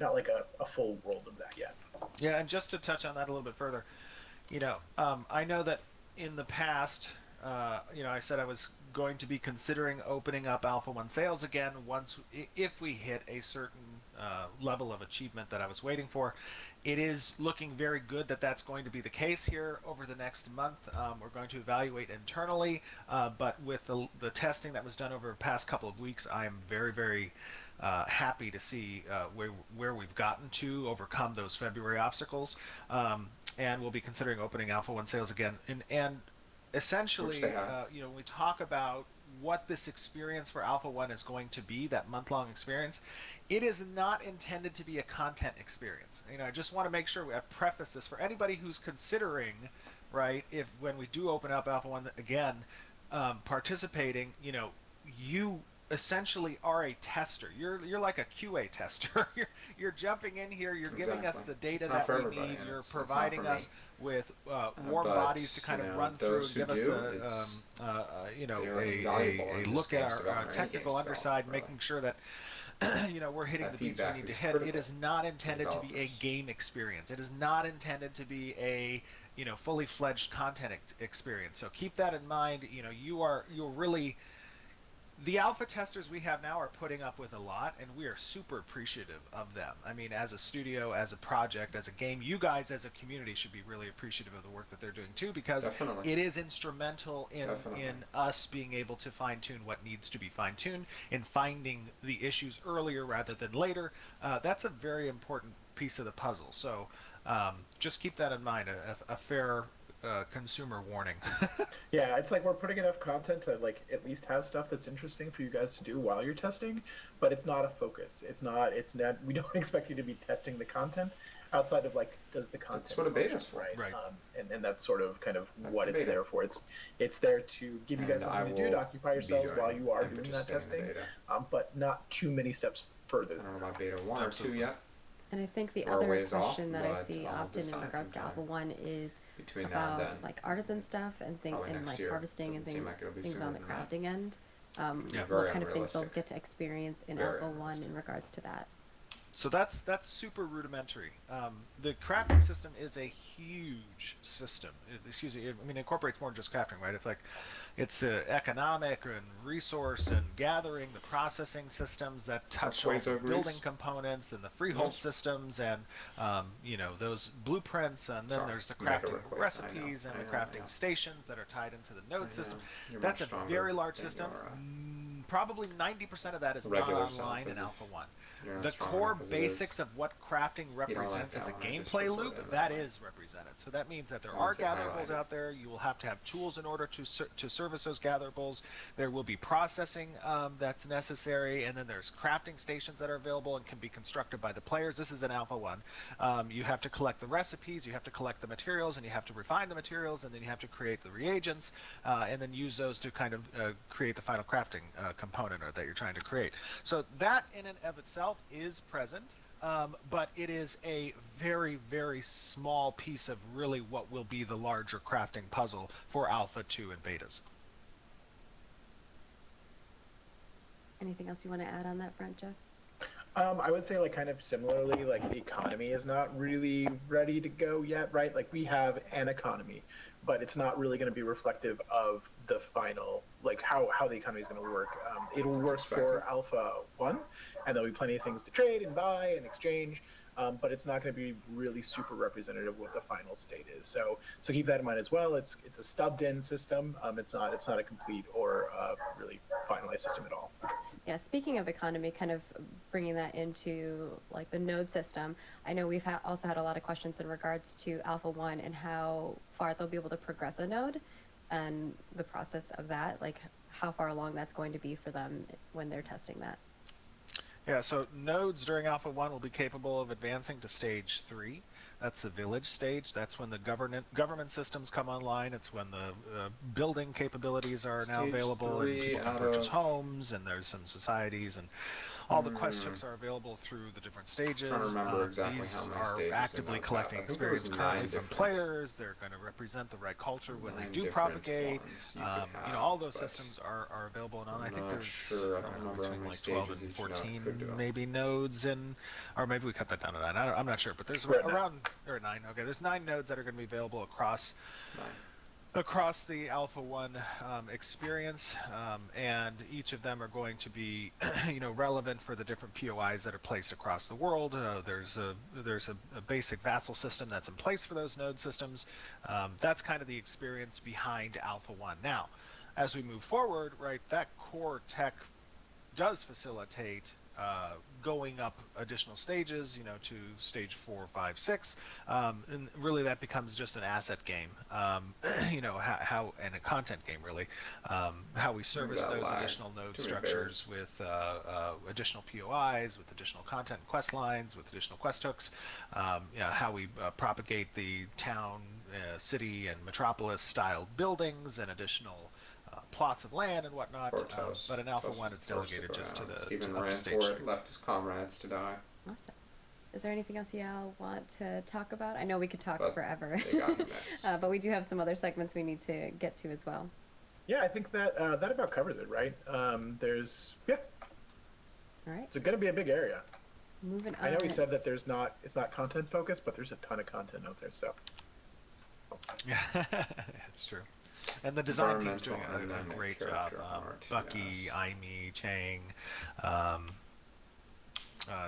a full world of that yet. Yeah, and just to touch on that a little bit further, I know that in the past, I said I was going to be considering opening up Alpha 1 sales again if we hit a certain level of achievement that I was waiting for. It is looking very good that that's going to be the case here over the next month. We're going to evaluate internally, but with the testing that was done over the past couple of weeks, I am very, very happy to see where we've gotten to overcome those February obstacles, and we'll be considering opening Alpha 1 sales again. And essentially, when we talk about what this experience for Alpha 1 is going to be, that month-long experience, it is not intended to be a content experience. I just want to make sure I preface this for anybody who's considering, right, if when we do open up Alpha 1 again, participating, you essentially are a tester. You're like a QA tester. You're jumping in here. You're giving us the data that we need. You're providing us with warm bodies to kind of run through and give us a look at our technical underside, making sure that we're hitting the beats we need to hit. It is not intended to be a game experience. It is not intended to be a fully fledged content experience. So keep that in mind. You're really. The alpha testers we have now are putting up with a lot, and we are super appreciative of them. I mean, as a studio, as a project, as a game, you guys as a community should be really appreciative of the work that they're doing too, because it is instrumental in us being able to fine-tune what needs to be fine-tuned, in finding the issues earlier rather than later. That's a very important piece of the puzzle. So just keep that in mind, a fair consumer warning. Yeah, it's like we're putting enough content to at least have stuff that's interesting for you guys to do while you're testing, but it's not a focus. It's not. We don't expect you to be testing the content outside of does the content. That's what a beta's for, right? And that's sort of kind of what it's there for. It's there to give you guys something to do to occupy yourselves while you are doing that testing, but not too many steps further. I don't know about beta 1 or 2 yet. And I think the other question that I see often in regards to Alpha 1 is about artisan stuff and harvesting and things on the crafting end. What kind of things they'll get to experience in Alpha 1 in regards to that. So that's super rudimentary. The crafting system is a huge system. It incorporates more than just crafting, right? It's economic and resource and gathering, the processing systems that touch on the building components and the freehold systems and those blueprints, and then there's the crafting recipes and the crafting stations that are tied into the node system. That's a very large system. Probably 90% of that is not online in Alpha 1. The core basics of what crafting represents as a gameplay loop, that is represented. So that means that there are gatherables out there. You will have to have tools in order to service those gatherables. There will be processing that's necessary, and then there's crafting stations that are available and can be constructed by the players. This is an Alpha 1. You have to collect the recipes, you have to collect the materials, and you have to refine the materials, and then you have to create the reagents, and then use those to kind of create the final crafting component that you're trying to create. So that in and of itself is present, but it is a very, very small piece of really what will be the larger crafting puzzle for Alpha 2 and betas. Anything else you want to add on that front, Jeff? I would say kind of similarly, the economy is not really ready to go yet, right? We have an economy, but it's not really going to be reflective of the final, how the economy is going to work. It'll work for Alpha 1, and there'll be plenty of things to trade and buy and exchange, but it's not going to be really super representative of what the final state is. So keep that in mind as well. It's a stubbed-in system. It's not a complete or really finalized system at all. Yeah, speaking of economy, kind of bringing that into the node system, I know we've also had a lot of questions in regards to Alpha 1 and how far they'll be able to progress a node and the process of that, how far along that's going to be for them when they're testing that. Yeah, so nodes during Alpha 1 will be capable of advancing to Stage 3. That's the village stage. That's when the government systems come online. It's when the building capabilities are now available, and people can purchase homes, and there's some societies and all the quest hooks are available through the different stages. I'm trying to remember exactly These how many are stages actively in those collecting have. I think there was experience currently 9 from different- players. They're going to represent the right culture when they 9 do different propagate. ones you could You know, all those but systems are available, and I think not there's sure. I don't remember how between many like 12 stages and each node 14 could do. maybe nodes, and or maybe we cut that down to 9. I'm not sure, but there's We're at around or 9. Okay, there's 9 nodes that are going to be available across 9. the Alpha 1 experience, and each of them are going to be, you know, relevant for the different POIs that are placed across the world. There's a basic vassal system that's in place for those node systems. That's kind of the experience behind Alpha 1. Now, as we move forward, right, that core tech does facilitate going up additional stages, you know, to stage 4, 5, 6, and really that becomes just an asset game, you know, how and a content game really, how we service those additional node structures with additional POIs, with additional content and quest lines, with additional quest hooks, you know, how we propagate the town, city, and metropolis style buildings and additional plots of land and whatnot, but in Alpha 1 it's delegated just to the Stephen up to ran stage for it, 3. left his comrades to die. Awesome. Is there anything else y'all want to talk about? I know we could talk But forever, they got him next. but we do have some other segments we need to get to as well. Yeah, I think that that about covers it, right? There's All right, it's going to be a big area. moving on. I know we said that it's not content focused, but there's a ton of content out there. So Yeah, it's true. And the design team's doing Environmental a and great character job. art, Bucky, yes. Aimee, Chang,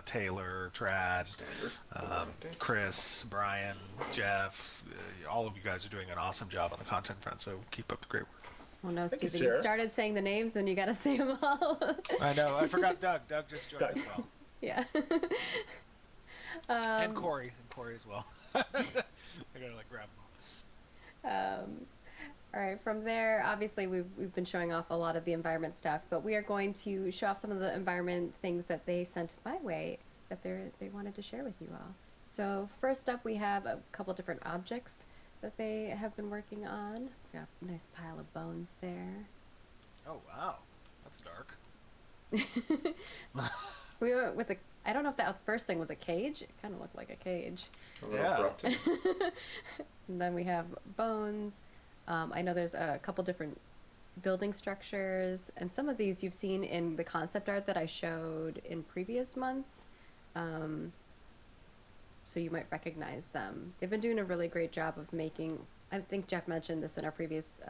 Taylor, Trad, Standard. Chris, Brian, Jeff, all of you guys are doing an awesome job on the content front, so keep up the great work. Well, no, Thank you, Stephen, you Sarah. started saying the names, then you got to say them all. I know, I forgot Doug. Doug just joined Doug. as well. Yeah. And Corey as well. I gotta like grab them All right, from there, obviously we've been showing off a lot of the environment stuff, but we are going to show off some of the environment things that they sent my way that they wanted to share with you all. So first up, we have a couple different objects that they have been working on. Got a nice pile of bones there. Oh wow, that's dark. We went with a. I don't know if that first thing was a cage. It kind of looked like a cage. A little Yeah. corrupted. And then we have bones. I know there's a couple different building structures, and some of these you've seen in the concept art that I showed in previous months. So you might recognize them. They've been doing a really great job of making. I think Jeff mentioned this in our previous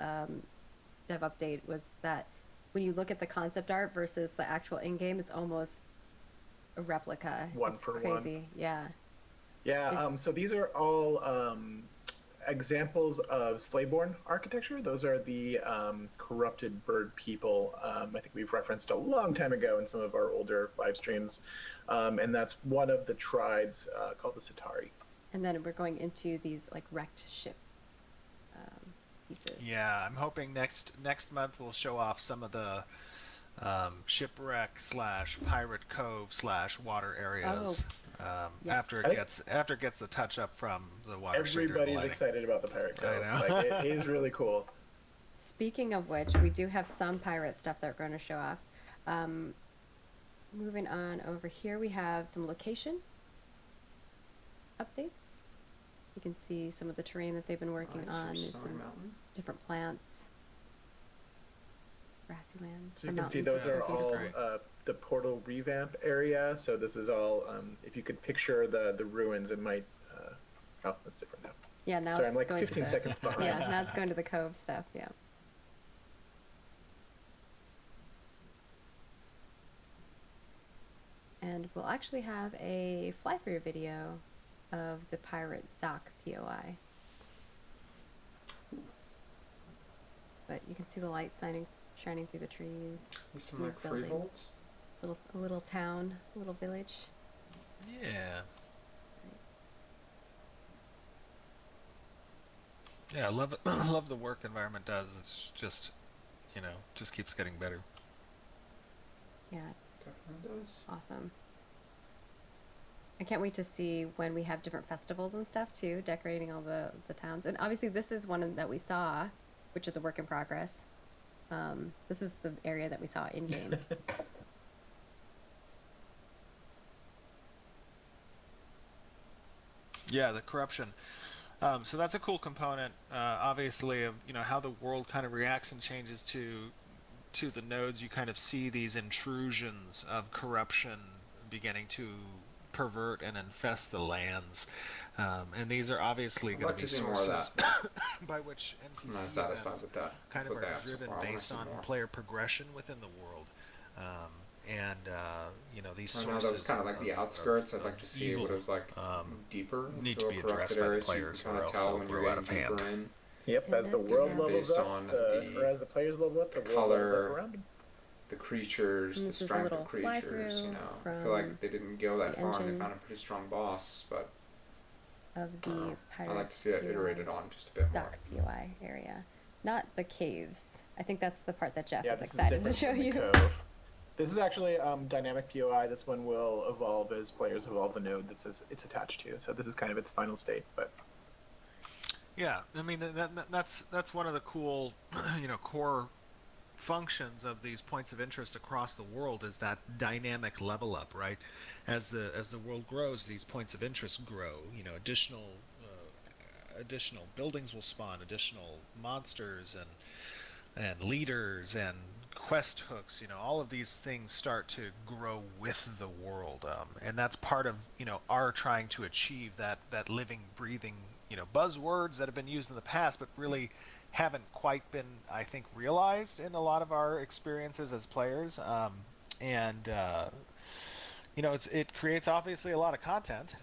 dev update, was that when you look at the concept art versus the actual in-game, it's almost a replica. One it's for one. crazy. Yeah. yeah, so these are all examples of Slayborn architecture. Those are the corrupted bird people. I think we've referenced a long time ago in some of our older live streams, and that's one of the tribes called the Satari. And then we're going into these like wrecked ship pieces. Yeah, I'm hoping next month we'll show off some of the shipwreck / pirate cove / water areas. Yeah. After it gets the touch up from the water. Everybody's excited about the Pirate Cove. I know. Like, it is really cool. Speaking of which, we do have some pirate stuff that we're going to show off. Moving on over here, we have some location updates. You can see some of the terrain that they've been working Nice, on. there's It's Stony some Mountain. different plants, grassy lands. So you the can see mountains those are and stuff. all great. the portal revamp area. So this is all, if you could picture the ruins, it might, oh, that's different now. Yeah, now Sorry, it's I'm like going 15 to the, seconds behind. Yeah, now it's going to the cove stuff. Yeah. And we'll actually have a fly-through video of the pirate dock POI. But you can see the light shining through the trees. There's some These like freeholds. buildings. A little town, a little village. Yeah. Yeah, I love it. I love the work environment does. It's just, just keeps getting better. Yeah, it's Definitely does. awesome. I can't wait to see when we have different festivals and stuff too, decorating all the towns. And obviously this is one that we saw, which is a work in progress. This is the area that we saw in game. Yeah, the corruption. So that's a cool component, obviously, of how the world kind of reacts and changes to the nodes. You kind of see these intrusions of corruption beginning to pervert and infest the lands, and these are obviously I'd going like to be to see more of sources that. by which I'm not NPC satisfied events with that. kind of What they are have so driven far. I want to based see on more. player progression within the world. And these I know sources that was kind of like the outskirts. I'd like to see what it was like deeper need into to a be corrupted addressed by the area, so you players, can or kind of else tell they'll when you're grow out getting of hand. deeper in. Yep, as the world levels Based up, on or as the players level up, the world levels color, up around them. the creatures, And the this is a strength little of creatures. fly-through I feel from like they didn't go that the far, and they engine. found a pretty strong boss. But Of the I'd pirate like to see it POI, iterated on just a bit more. dock POI area, not the caves. I think that's the part that Jeff Yeah, is this is excited to different show from the you. Cove. This is actually dynamic POI. This one will evolve as players evolve the node that it's attached to. So this is kind of its final state. But Yeah, I mean that's one of the cool, core functions of these points of interest across the world, is that dynamic level up, right? As the world grows, these points of interest grow. Additional buildings will spawn, additional monsters and leaders and quest hooks. All of these things start to grow with the world, and that's part of our trying to achieve that living, breathing, buzzwords that have been used in the past, but really haven't quite been, I think, realized in a lot of our experiences as players. And it creates obviously a lot of content,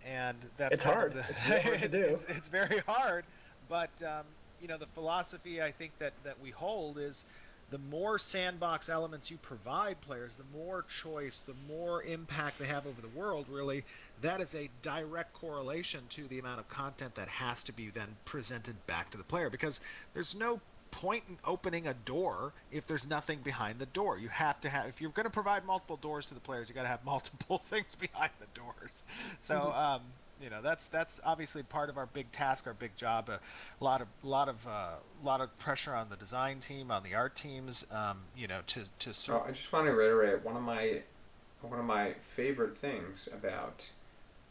and that's it's hard. It's really hard to do. It's very hard, but the philosophy I think that we hold is, the more sandbox elements you provide players, the more choice, the more impact they have over the world. Really, that is a direct correlation to the amount of content that has to be then presented back to the player, because there's no point in opening a door if there's nothing behind the door. You have to have, if you're going to provide multiple doors to the players, you got to have multiple things behind the doors. So that's obviously part of our big task, our big job. A lot of pressure on the design team, on the art teams. To serve. I just want to reiterate one of my favorite things about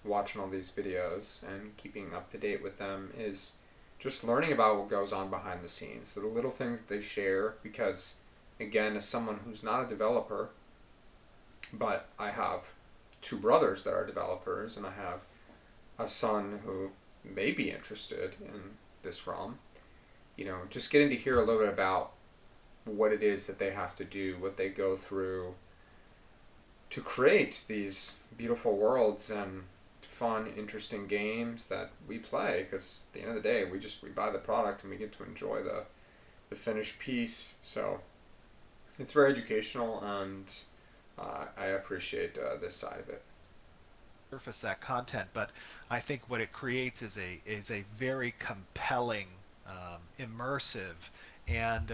watching all these videos and keeping up to date with them is just learning about what goes on behind the scenes, the little things that they share. Because, again, as someone who's not a developer, but I have two brothers that are developers, and I have a son who may be interested in this realm, just getting to hear a little bit about what it is that they have to do, what they go through to create these beautiful worlds and fun, interesting games that we play. Because at the end of the day, we buy the product and we get to enjoy the finished piece. So it's very educational, and I appreciate this side of it. Surface that content, but I think what it creates is a very compelling, immersive, and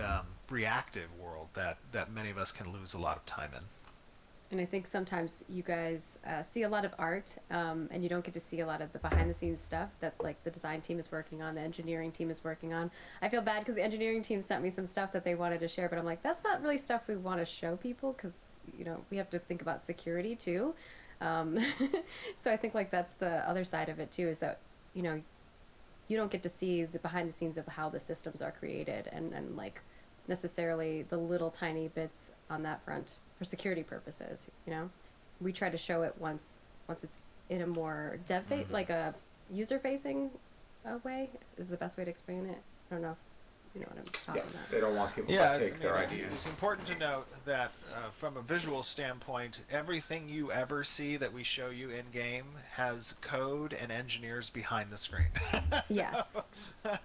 reactive world that many of us can lose a lot of time in. And I think sometimes you guys see a lot of art, and you don't get to see a lot of the behind-the-scenes stuff that like the design team is working on, the engineering team is working on. I feel bad because the engineering team sent me some stuff that they wanted to share, but I'm like, that's not really stuff we want to show people, because we have to think about security too. So I think like that's the other side of it too, is that you don't get to see the behind the scenes of how the systems are created, and like necessarily the little tiny bits on that front for security purposes. We try to show it once it's in a more like a user facing way is the best way to explain it. I don't know if you know what I'm talking about. They don't want people to take their ideas. It's important to note that from a visual standpoint, everything you ever see that we show you in game has code and engineers behind the screen. Yes.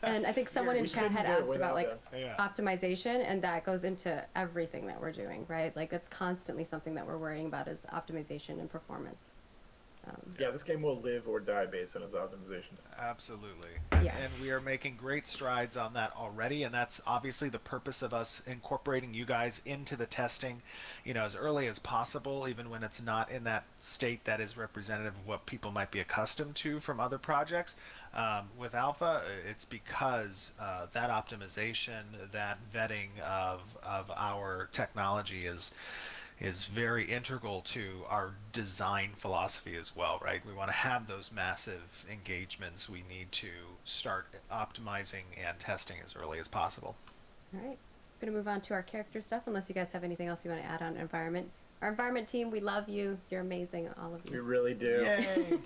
And I think someone in chat had asked about like optimization, and that goes into everything that we're doing, right? Like that's constantly something that we're worrying about, is optimization and performance. This game will live or die based on its optimization. Absolutely. Yeah. And we are making great strides on that already, and that's obviously the purpose of us incorporating you guys into the testing, as early as possible, even when it's not in that state that is representative of what people might be accustomed to from other projects. With Alpha, it's because that optimization, that vetting of our technology is very integral to our design philosophy as well, right? We want to have those massive engagements. We need to start optimizing and testing as early as possible. All right. Going to move on to our character stuff, unless you guys have anything else you want to add on environment. Our environment team, we love you. You're amazing, all of you. We really do. Yay!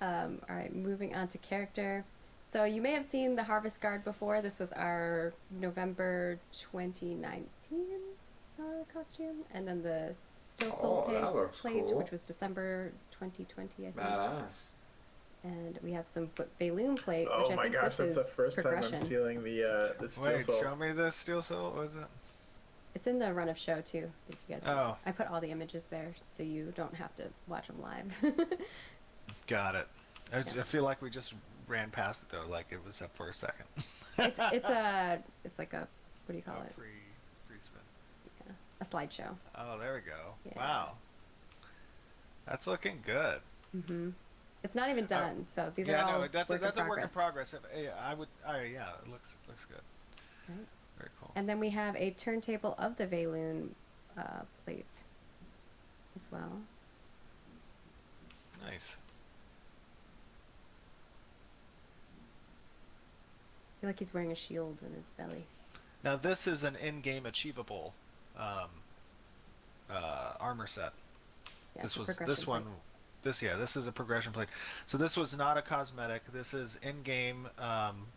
All right, moving on to character. So you may have seen the Harvest Guard before. This was our November 2019 costume, and then the Still Soul plate, cool. which was December 2020, I think. Badass. And we have some Valoon plate, Oh which I my think gosh, this that's the is first time progression. I'm seeing the Steel Wait, Soul. show me the Steel Soul. What is it? It's in the run of show too. If you guys Oh. I put all the images there so you don't have to watch them live. Got it. I Yeah. feel like we just ran past it though, like it was up for a second. it's like a, what do you call it? Pre-spin. Yeah, a slideshow. Oh, there we go. Yeah. Wow. That's looking good. Mm-hmm. It's not even done, so these are Yeah, all no, that's work a in work in progress. progress. Yeah, it looks good. Right. Very cool. And then we have a turntable of the Valoon plates as well. Nice. I feel like he's wearing a shield in his belly. Now this is an in-game achievable armor set. Yeah, This it's a was progression this one. plate. This is a progression plate. So this was not a cosmetic. This is in-game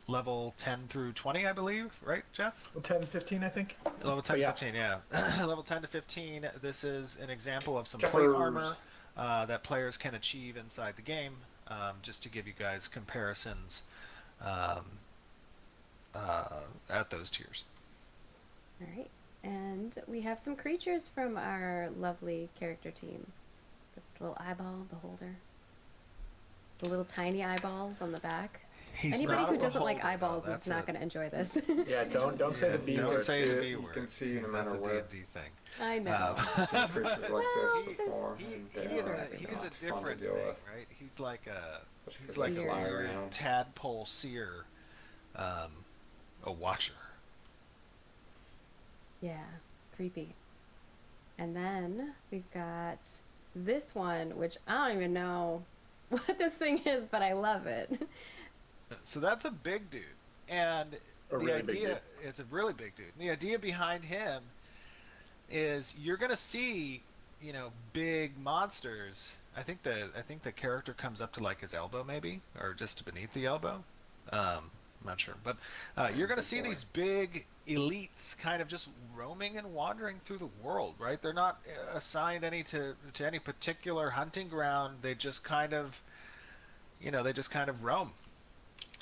level 10 through 20, I believe, right, Jeff? 10, 15, I think. Level 10 to yeah. 15, yeah. Level 10 to 15. This is an example of some Jeffers. plate armor that players can achieve inside the game. Just to give you guys comparisons at those tiers. All right. And we have some creatures from our lovely character team. Got this little eyeball beholder. The little tiny eyeballs on the back. He's Anybody not who a doesn't like beholder, though. eyeballs is That's not it. going to enjoy this. Yeah, don't say the B Don't word. say the You B can word. see no because matter that's a what. D&D thing. I know. I've seen creatures like Well, this there's- before. He and is they're a not fun to different deal thing, with. right? He's like a Especially 'cause they fly weird around. tadpole seer, a watcher. Yeah, creepy. And then we've got this one, which I don't even know what this thing is, but I love it. So that's a big dude, and A the really big idea dude. it's a really big dude. And the idea behind him is you're gonna see, big monsters. I think the character comes up to like his elbow, maybe, or just beneath the elbow. I'm not sure, but you're going to see these big elites kind of just roaming and wandering through the world, right? They're not assigned to any particular hunting ground. They just kind of, roam.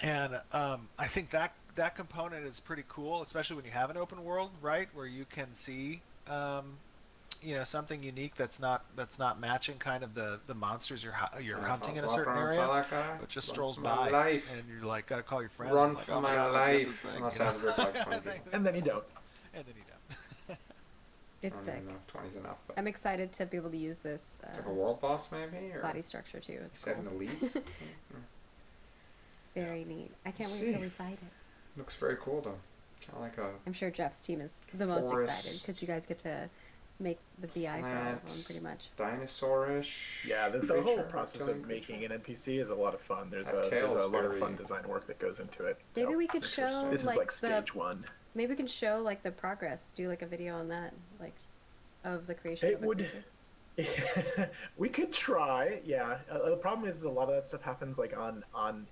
And I think that component is pretty cool, especially when you have an open world, right, where you can see something unique that's not matching kind of the monsters you're hunting in a certain area, but just strolls by, and you're like, gotta call your friends. Run like, for oh my God, let's get life, this thing, unless I have a group like 20 people. And then you don't. and then you don't. It's I don't sick. even know if 20's enough, but I'm excited to be able to use this like a world boss maybe, or body structure too. It's set cool. an elite. Very neat. I can't wait See. till we fight it. Looks very cool though. Kind of like a I'm sure Jeff's team is the most Forest. excited because you guys get to make the BI for all of them Plants. pretty much. dinosaurish. Yeah, the whole creature, process reptilian of making creature. an NPC is a lot of fun. There's That a tail's lot of very fun design work that goes into it. Maybe So, we could show this is like like the stage one. maybe we can show like the progress. Do like a video on that, like of the creation. It of a would. creature. We could try, yeah. The problem is a lot of that stuff happens like on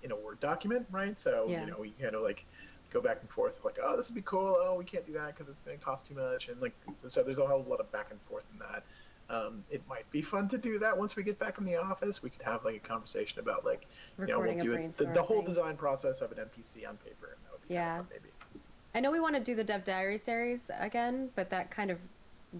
in a Word document, right? So Yeah. we kind of like go back and forth, like, oh, this would be cool. Oh, we can't do that because it's going to cost too much, and like so there's a whole lot of back and forth in that. It might be fun to do that once we get back in the office. We could have like a conversation about like Recording we'll a do brainstorm the whole thing. design process of an NPC on paper, and that would be Yeah. kind of fun, maybe. I know we want to do the Dev Diary series again, but that kind of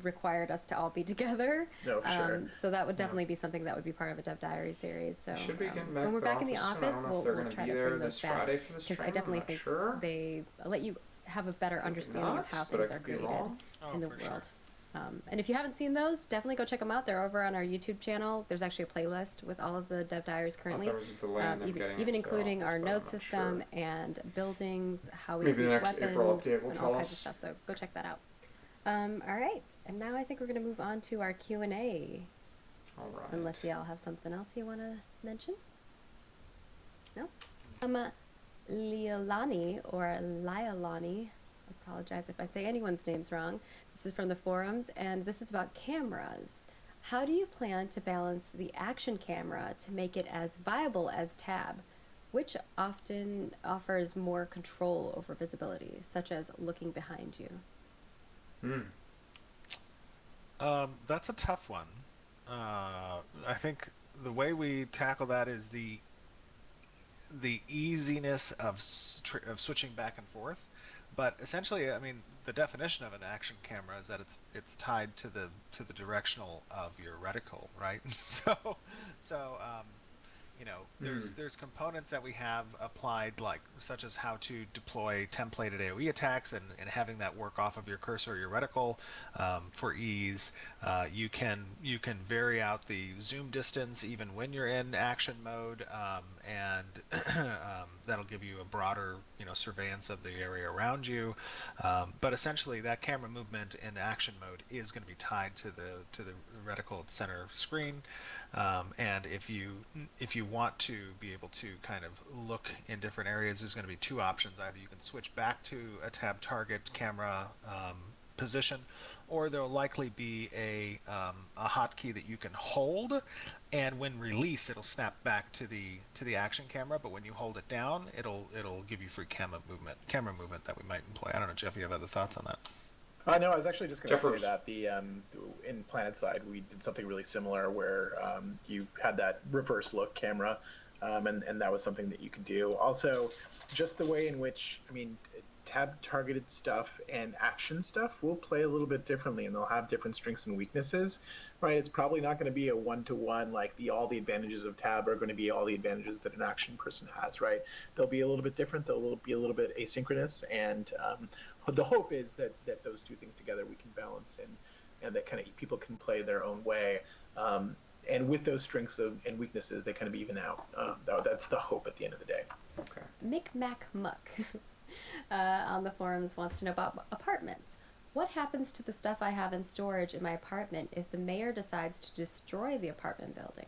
required us to all be together. No, for sure. So that would definitely be something that would be part of a Dev Diary series. So Should we get back when we're to back in the soon? I office, don't know if we'll they're gonna try be to there bring this those back Friday for the because I stream. definitely I'm not think sure. they let you have a better understanding Not, of how but I things are could be created wrong. in the for world. Sure. And if you haven't seen those, definitely go check them out. They're over on our YouTube channel. There's actually a playlist with all of the Dev Diaries currently. There was a delay in them even getting even into the including office, our but I'm node not system sure. and buildings, how we Maybe create the next weapons, April update will and tell all kinds of us. stuff. So go check that out. All right, and now I think we're going to move on to our Q&A. All right. Unless y'all have something else you want to mention? No? Liolani, or Liolani, apologize if I say anyone's names wrong. This is from the forums, and this is about cameras. How do you plan to balance the action camera to make it as viable as tab? Which often offers more control over visibility, such as looking behind you? That's a tough one. I think the way we tackle that is the easiness of switching back and forth. But essentially, I mean, the definition of an action camera is that it's tied to the directional of your reticle, right? You know, there's components that we have applied, like such as how to deploy templated AoE attacks and having that work off of your cursor or your reticle for ease. You can vary out the zoom distance even when you're in action mode, and that'll give you a broader surveillance of the area around you. But essentially, that camera movement in action mode is going to be tied to the reticle center screen. And if you want to be able to kind of look in different areas, there's going to be two options. Either you can switch back to a tab target camera position, or there'll likely be a hotkey that you can hold, and when release, it'll snap back to the action camera. But when you hold it down, it'll give you free camera movement that we might employ. I don't know, Jeff, you have other thoughts on that? No, I was actually just going to say that in PlanetSide we did something really similar where you had that reverse look camera, and that was something that you could do. Also, just the way in which, I mean, tab targeted stuff and action stuff will play a little bit differently, and they'll have different strengths and weaknesses, right? It's probably not going to be a one-to-one, like all the advantages of tab are going to be all the advantages that an action person has, right? They'll be a little bit different, they'll be a little bit asynchronous, and the hope is that those two things together we can balance, and that kind of people can play their own way. And with those strengths and weaknesses, they kind of even out. That's the hope at the end of the day. Okay. Mick Muck on the forums wants to know about apartments. What happens to the stuff I have in storage in my apartment if the mayor decides to destroy the apartment building?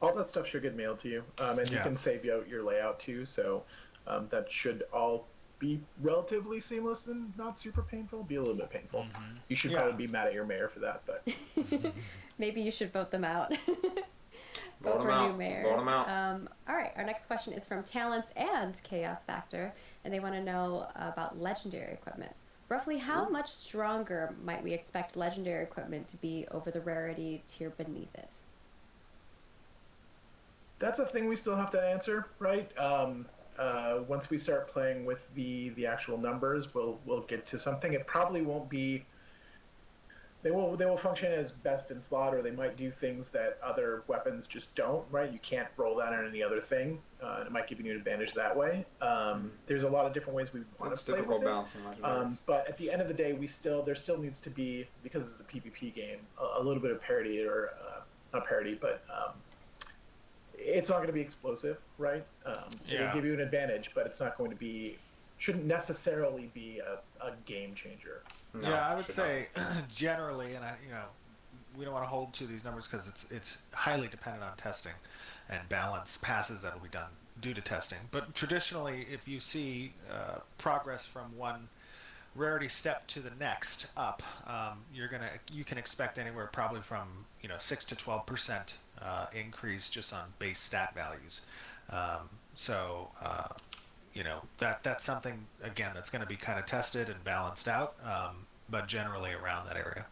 All that stuff should get mailed to you, and you can save out your layout too. So that should all be relatively seamless and not super painful. Be a little bit painful. Mm-hmm. You should probably be mad at your mayor for that, but maybe you should vote them out. Vote for a new mayor. Vote them out. All right, our next question is from Talents and Chaos Factor, and they want to know about legendary equipment. Roughly how much stronger might we expect legendary equipment to be over the rarity tier beneath it? That's a thing we still have to answer, right? Once we start playing with the actual numbers, we'll get to something. It probably won't be. They will function as best in slot, or they might do things that other weapons just don't. Right? You can't roll that on any other thing. It might give you an advantage that way. There's a lot of different ways we want to play with it. But at the end of the day, there still needs to be, because it's a PvP game, a little bit of parity, or not parity, but it's not going to be explosive, right? It'll give you an advantage, but it's not going to be, shouldn't necessarily be a game changer. No, yeah, I would say generally, and we don't want to hold to these numbers because it's highly dependent on testing and balance passes that will be done due to testing. But traditionally, if you see progress from one rarity step to the next up, you can expect anywhere probably from 6 to 12% increase just on base stat values. That's something, again, that's going to be kind of tested and balanced out, but generally around that area.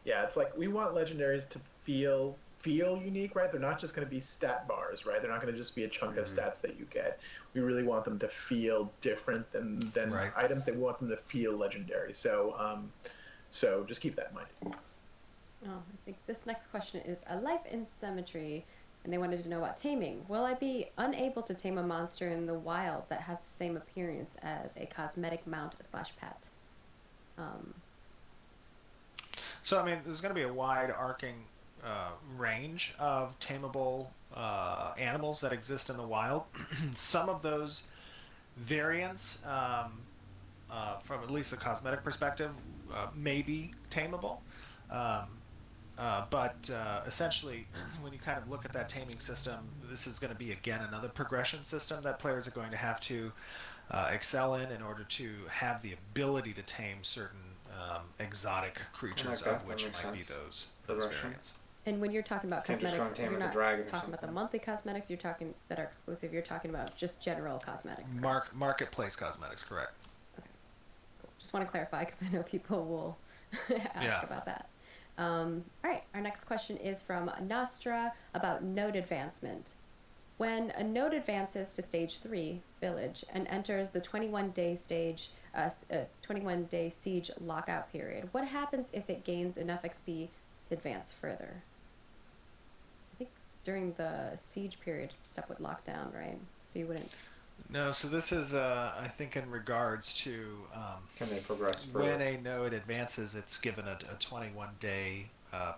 Yeah, it's like we want legendaries to feel unique, right? They're not just going to be stat bars, right? They're not going to just be a chunk of stats that you get. We really want them to feel different than right. items. They want them to feel legendary. So just keep that in mind. Oh, I think this next question is a life in symmetry, and they wanted to know about taming. Will I be unable to tame a monster in the wild that has the same appearance as a cosmetic mount / pet? So, I mean, there's going to be a wide arcing range of tameable animals that exist in the wild. Some of those variants from at least a cosmetic perspective, may be tameable. Um, but essentially, when you kind of look at that taming system, this is going to be, again, another progression system that players are going to have to excel in order to have the ability to tame certain exotic creatures, of which might be those variants. And when you're talking about Can't just cosmetics, go and you're tame not a dragon or talking about the something. monthly cosmetics. You're talking that are exclusive. You're talking about just general cosmetics. Marketplace cosmetics, correct? Okay, cool. Just want to clarify because I know people will ask about that. All right, our next question is from Nostra about node advancement. When a node advances to stage 3, village, and enters the 21-day stage, 21-day siege lockout period, what happens if it gains enough XP to advance further? I think during the siege period, stuff would lock down, right? So you wouldn't. No, so this is, I think, in regards to can they progress further? When a node advances, it's given a 21-day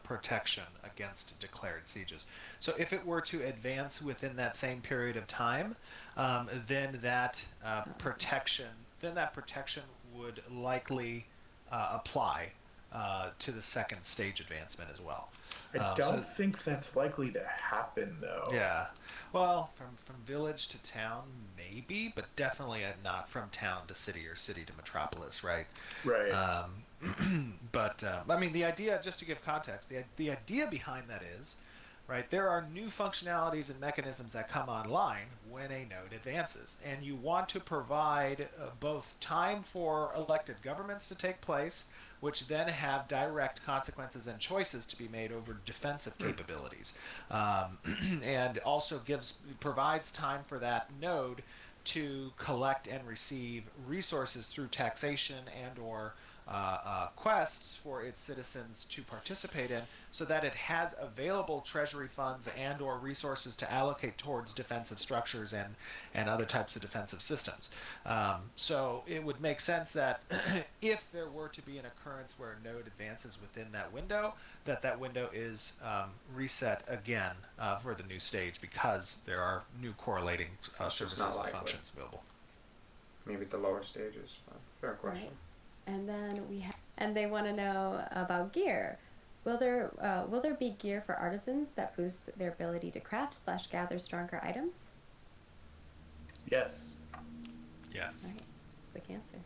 protection against declared sieges. So if it were to advance within that same period of time, then that protection would likely apply to the second stage advancement as well. I don't think that's likely to happen, though. Yeah. Well, from village to town, maybe, but definitely not from town to city or city to metropolis, right? Right. But I mean, the idea, just to give context, the idea behind that is, right, there are new functionalities and mechanisms that come online when a node advances, and you want to provide both time for elected governments to take place, which then have direct consequences and choices to be made over defensive capabilities, and also provides time for that node to collect and receive resources through taxation and or quests for its citizens to participate in, so that it has available treasury funds and or resources to allocate towards defensive structures and other types of defensive systems. So it would make sense that if there were to be an occurrence where a node advances within that window, that window is reset again for the new stage, because there are new correlating services and functions available. Maybe at the lower stages. Fair question. Right. And then and they want to know about gear. Will there be gear for artisans that boosts their ability to craft / gather stronger items? Yes. Yes. All right. Quick answer.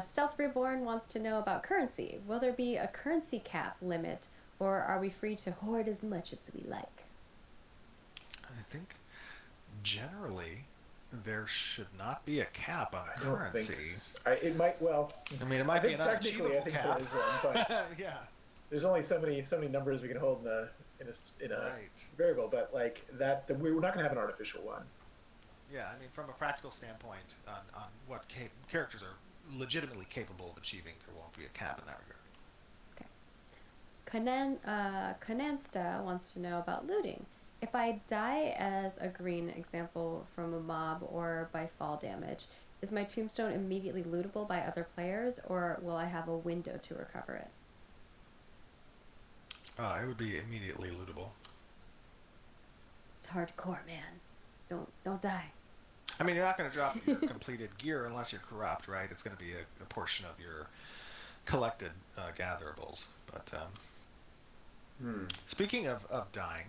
Stealth Reborn wants to know about currency. Will there be a currency cap limit, or are we free to hoard as much as we like? I think generally there should not be a cap on currency. It might. Well, I mean, it might be an unachievable cap. There is one, but yeah. There's only so many numbers we can hold in a variable, but like that, we're not going to have an artificial one. Yeah, I mean, from a practical standpoint, on what characters are legitimately capable of achieving, there won't be a cap in that regard. Okay. Kanansta wants to know about looting. If I die as a green example from a mob or by fall damage, is my tombstone immediately lootable by other players, or will I have a window to recover it? It would be immediately lootable. It's hardcore, man. Don't die. I mean, you're not going to drop your completed gear unless you're corrupt, right? It's going to be a portion of your collected gatherables. But speaking of dying,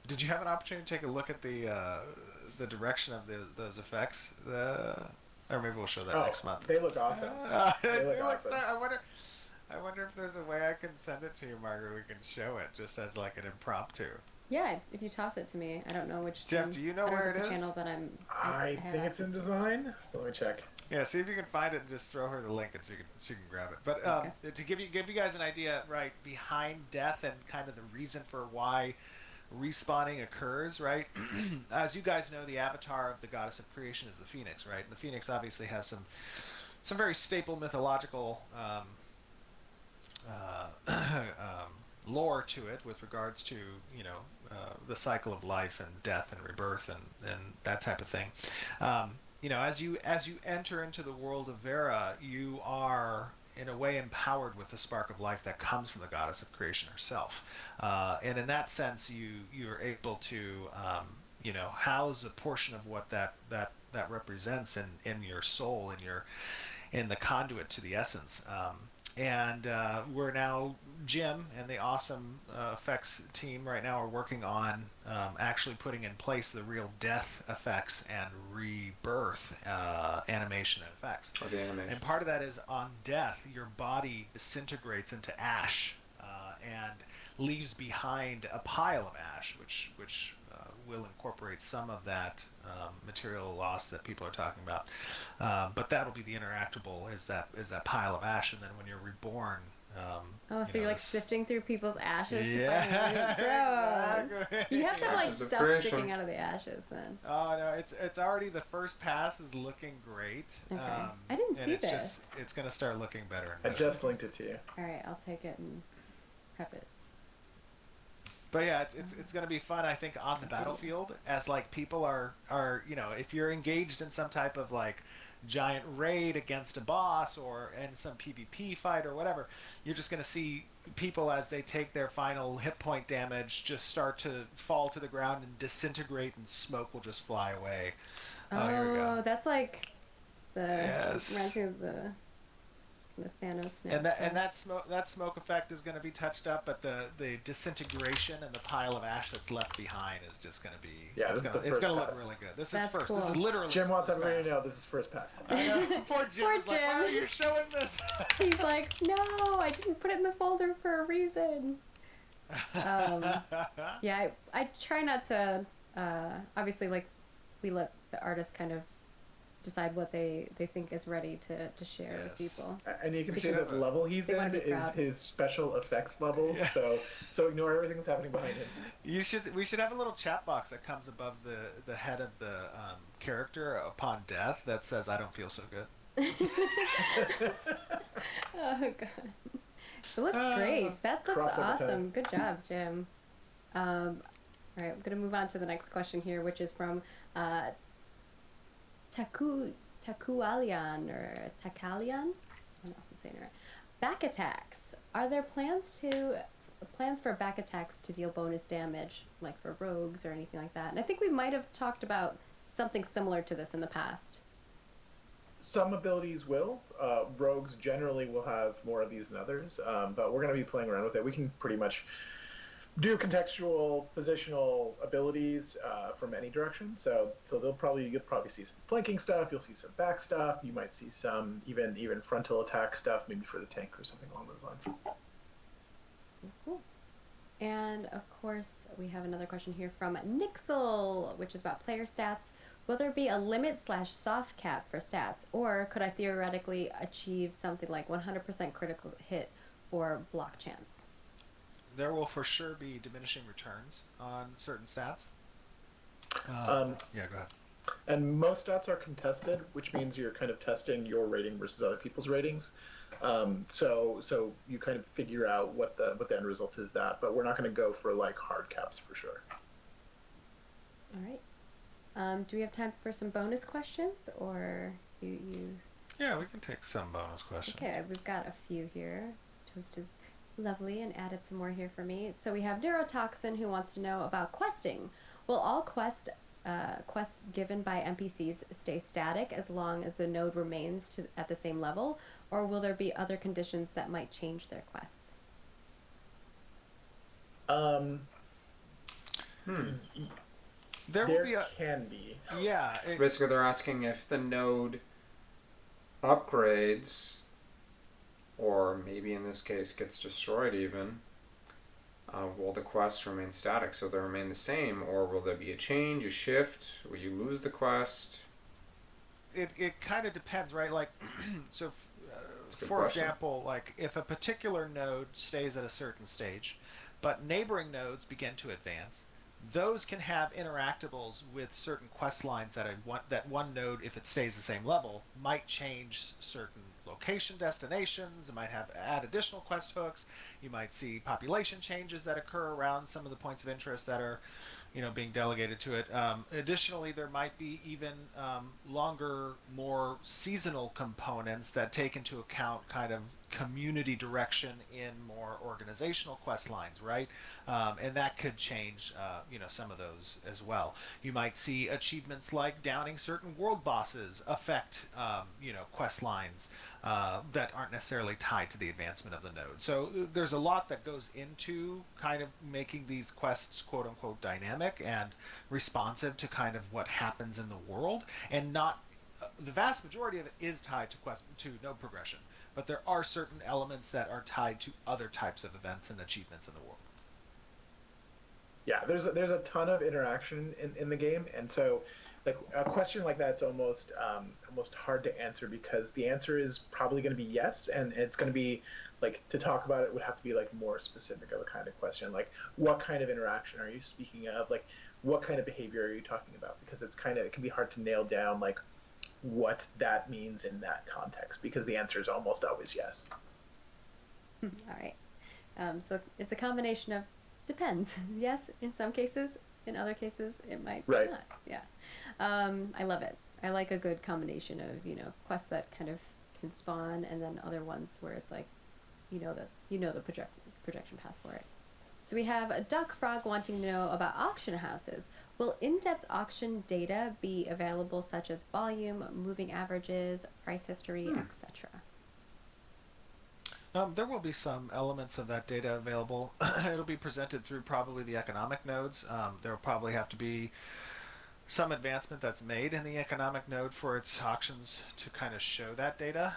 did you have an opportunity to take a look at the direction of those effects? Or maybe we'll show that next month. They look awesome. They look awesome. I wonder if there's a way I can send it to you, Margaret. We can show it just as like an impromptu. Yeah, if you toss it to me. I don't know which. Jeff, do you know where it is? Channel that I think it's in design. Let me check. Yeah, see if you can find it and just throw her the link and she can grab it. But to give you guys an idea, right, behind death and kind of the reason for why respawning occurs, right? As you guys know, the avatar of the goddess of creation is the phoenix, right? And the phoenix obviously has some very staple mythological lore to it with regards to the cycle of life and death and rebirth and that type of thing. As you enter into the world of Vera, you are in a way empowered with the spark of life that comes from the goddess of creation herself, and in that sense you're able to house a portion of what that represents in your soul, in the conduit to the essence. And we're now, Jim and the awesome effects team right now are working on actually putting in place the real death effects and rebirth animation and effects. Or the animation. And part of that is on death, your body disintegrates into ash and leaves behind a pile of ash, which will incorporate some of that material loss that people are talking about. But that'll be the interactable is that pile of ash, and then when you're reborn. So you're like sifting through people's ashes to Yeah, find one. Gross. exactly. You have to have like Ashes of stuff creation. sticking out of the ashes then. Oh no, it's already, the first pass is looking great. Okay. I didn't and see it's this. just, it's gonna start looking better and I better. just linked it to you. All right, I'll take it and prep it. But yeah, it's going to be fun, I think, on the battlefield, as like people are if you're engaged in some type of like giant raid against a boss or in some PvP fight or whatever, you're just going to see people as they take their final hit point damage just start to fall to the ground and disintegrate, and smoke will just fly away. Here we go. That's like the Yes. reminds me of the Thanos snap. And that smoke effect is going to be touched up, but the disintegration and the pile of ash that's left behind is just going to be it's going to look pass. really good. This That's is first. cool. This is literally Jim wants first everybody to pass. know this is first pass. I know. Poor Jim. Poor is like, why are Jim. you showing this? He's like, no, I didn't put it in the folder for a reason. Yeah, I try not to. Obviously, like we let the artist kind of decide what they think is ready to share with people. And you can see Because the level he's they wanna in be is proud. his special effects level. Yeah. So ignore everything that's happening behind him. We should have a little chat box that comes above the head of the character upon death that says, "I don't feel so good." Oh god, it looks great. That looks Crossover awesome. time. Good job, Jim. All right, I'm gonna move on to the next question here, which is from Takualian or Takalian. I don't know if I'm saying it right. Back attacks. Are there plans for back attacks to deal bonus damage, like for rogues or anything like that? And I think we might have talked about something similar to this in the past. Some abilities will. Rogues generally will have more of these than others, but we're going to be playing around with it. We can pretty much do contextual, positional abilities from any direction. So you'll probably see some flanking stuff. You'll see some back stuff. You might see some even frontal attack stuff, maybe for the tank or something along those lines. Cool. And of course, we have another question here from Nixel, which is about player stats. Will there be a limit/soft cap for stats, or could I theoretically achieve something like 100% critical hit or block chance? There will for sure be diminishing returns on certain stats. Yeah, go ahead. And most stats are contested, which means you're kind of testing your rating versus other people's ratings. So you kind of figure out what the end result is that, but we're not going to go for like hard caps for sure. All right. Do we have time for some bonus questions, or you? Yeah, we can take some bonus questions. Okay, we've got a few here. Toast is lovely and added some more here for me. So we have Neurotoxin, who wants to know about questing. Will all quests given by NPCs stay static as long as the node remains at the same level, or will there be other conditions that might change their quests? There will be a can be. yeah. So basically, they're asking if the node upgrades, or maybe in this case gets destroyed even, will the quests remain static? So they remain the same, or will there be a change, a shift? Will you lose the quest? It kind of depends, right? Like, so That's a good for question. example, like if a particular node stays at a certain stage, but neighboring nodes begin to advance, those can have interactables with certain quest lines that one node, if it stays the same level, might change certain location destinations. It might add additional quest hooks. You might see population changes that occur around some of the points of interest that are, being delegated to it. Additionally, there might be even longer, more seasonal components that take into account kind of community direction in more organizational quest lines, right? And that could change, some of those as well. You might see achievements like downing certain world bosses affect, quest lines that aren't necessarily tied to the advancement of the node. So there's a lot that goes into kind of making these quests quote unquote dynamic and responsive to kind of what happens in the world, and not the vast majority of it is tied to node progression, but there are certain elements that are tied to other types of events and achievements in the world. Yeah, there's a ton of interaction in the game, and so like a question like that's almost hard to answer, because the answer is probably going to be yes, and it's going to be like, to talk about it would have to be like more specific of a kind of question, like what kind of interaction are you speaking of, like what kind of behavior are you talking about, because it can be hard to nail down like what that means in that context, because the answer is almost always yes. All right. So it's a combination of depends. Yes, in some cases. In other cases, it might right. not. Yeah. I love it. I like a good combination of, quests that kind of can spawn, and then other ones where it's like, the projection path for it. So we have a Duck Frog wanting to know about auction houses. Will in-depth auction data be available, such as volume, moving averages, price history, etc.? There will be some elements of that data available. It'll be presented through probably the economic nodes. There will probably have to be some advancement that's made in the economic node for its auctions to kind of show that data.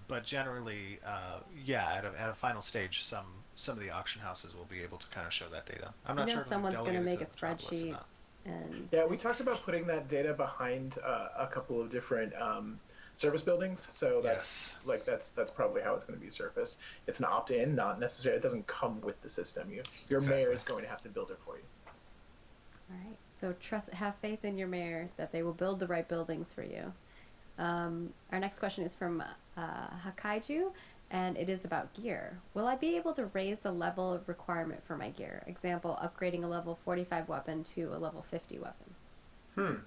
But generally, at a final stage, some of the auction houses will be able to kind of show that data. I'm not sure if someone's going to make a spreadsheet. And yeah, we talked about putting that data behind a couple of different service buildings, so that's probably how it's going to be surfaced. It's an opt-in, not necessarily. It doesn't come with the system. Your mayor is going to have to build it for you. All right. So have faith in your mayor that they will build the right buildings for you. Our next question is from Hakaiju, and it is about gear. Will I be able to raise the level requirement for my gear? Example, upgrading a level 45 weapon to a level 50 weapon.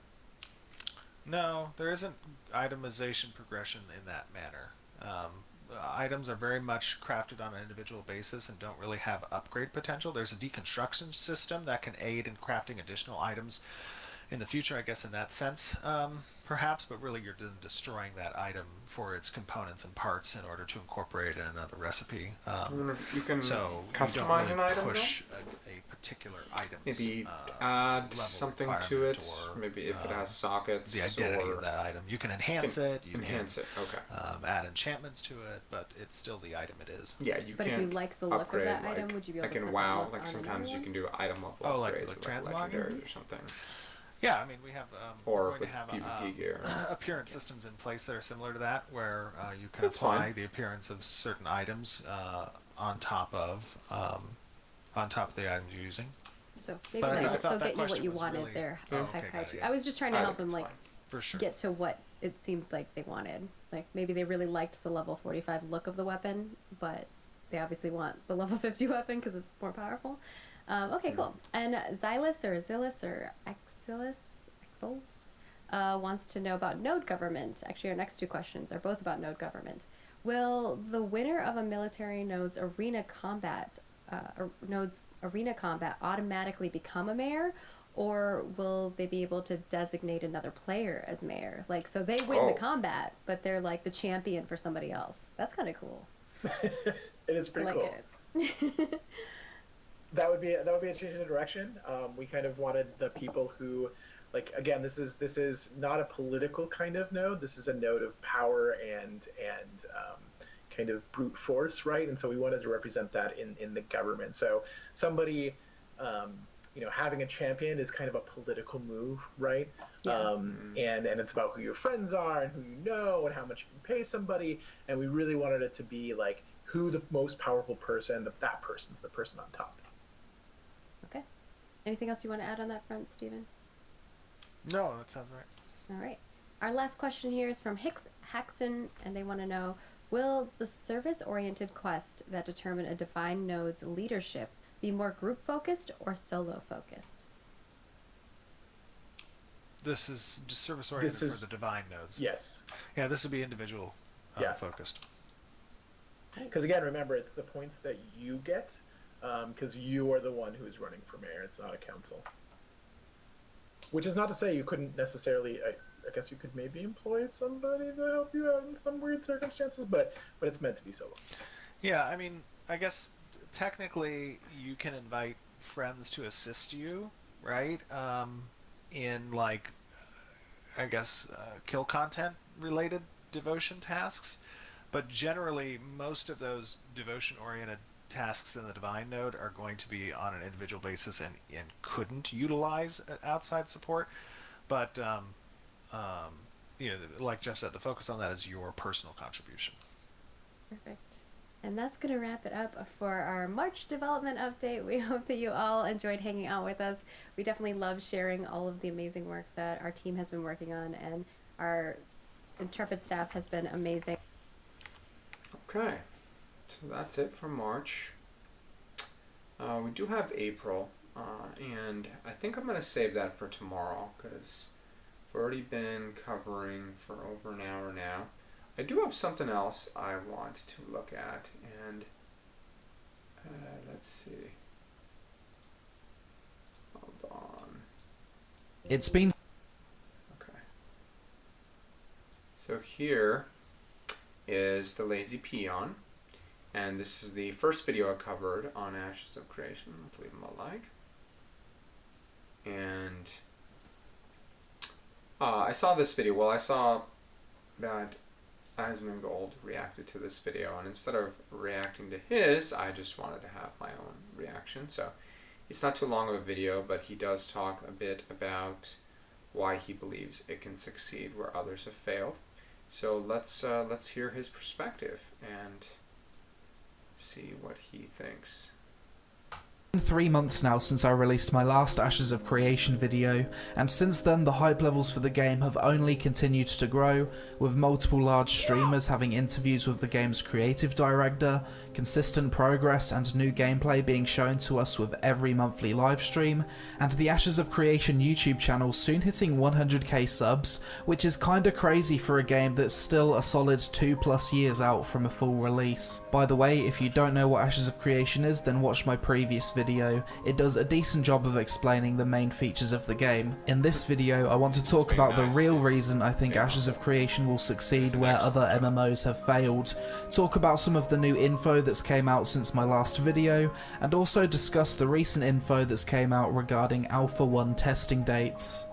No, there isn't itemization progression in that manner. Items are very much crafted on an individual basis and don't really have upgrade potential. There's a deconstruction system that can aid in crafting additional items in the future, I guess, in that sense, perhaps, but really you're destroying that item for its components and parts in order to incorporate it in another recipe. You can customize an item, push a particular item. Maybe add something to it, or maybe if it has sockets. The identity of that item. You can enhance it. You enhance it, okay. Add enchantments to it, but it's still the item it is. Yeah, you but can't if you like the look upgrade, of that item, would you be able to put WoW, that look on sometimes you another can do item level upgrades like with transmog legendaries or something. Yeah, I mean, we have or we're going with to have PvP gear. appearance systems in place that are similar to that, where you can apply the appearance of certain items on top of the items you're using. So maybe that'll still get you what you wanted really there. I was just trying to help him get to what it seemed like they wanted. Like maybe they really liked the level 45 look of the weapon, but they obviously want the level 50 weapon because it's more powerful. Okay, cool. And Xylus or Exils wants to know about node government. Actually, our next two questions are both about node government. Will the winner of a military node's arena combat automatically become a mayor, or will they be able to designate another player as mayor? Like, so they win the combat, but they're like the champion for somebody else. That's kind of cool. It is pretty cool. It. That would be a change in direction. We kind of wanted the people who, like, again, this is not a political kind of node. This is a node of power and kind of brute force, right? And so we wanted to represent that in the government. So somebody, having a champion is kind of a political move, right? Yeah. And it's about who your friends are and who you know and how much you can pay somebody. And we really wanted it to be like who the most powerful person, that person's the person on top. Okay. Anything else you want to add on that front, Stephen? No, that sounds right. All right. Our last question here is from Haxon, and they want to know, will the service-oriented quest that determine a divine node's leadership be more group-focused or solo-focused? This is service-oriented for the divine nodes. Yes. Yeah, this would be individual focused. Because again, remember, it's the points that you get, because you are the one who is running for mayor. It's not a council. Which is not to say you couldn't necessarily. I guess you could maybe employ somebody to help you out in some weird circumstances, but it's meant to be solo. Yeah, I mean, I guess technically you can invite friends to assist you, right? In like, I guess, kill content related devotion tasks. But generally, most of those devotion oriented tasks in the divine node are going to be on an individual basis and couldn't utilize outside support. But like Jeff said, the focus on that is your personal contribution. Perfect. And that's going to wrap it up for our March development update. We hope that you all enjoyed hanging out with us. We definitely love sharing all of the amazing work that our team has been working on, and our Intrepid staff has been amazing. Okay, so that's it for March. We do have April, and I think I'm going to save that for tomorrow because we've already been covering for over an hour now. I do have something else I want to look at, and let's see. Hold on. It's been... Okay. So here is TheLazyPeon, and this is the first video I covered on Ashes of Creation. Let's leave them a like. And I saw this video. Well, I saw that Asmongold reacted to this video, and instead of reacting to his, I just wanted to have my own reaction. So it's not too long of a video, but he does talk a bit about why he believes it can succeed where others have failed. So let's hear his perspective and see what he thinks. 3 months now since I released my last Ashes of Creation video, and since then the hype levels for the game have only continued to grow, with multiple large streamers having interviews with the game's creative director, consistent progress and new gameplay being shown to us with every monthly livestream, and the Ashes of Creation YouTube channel soon hitting 100k subs, which is kinda crazy for a game that's still a solid 2+ years out from a full release. By the way, if you don't know what Ashes of Creation is, then watch my previous video. It does a decent job of explaining the main features of the game. In this video, I want to talk about the real reason I think Ashes of Creation will succeed where other MMOs have failed, talk about some of the new info that's came out since my last video, and also discuss the recent info that's came out regarding Alpha 1 testing dates.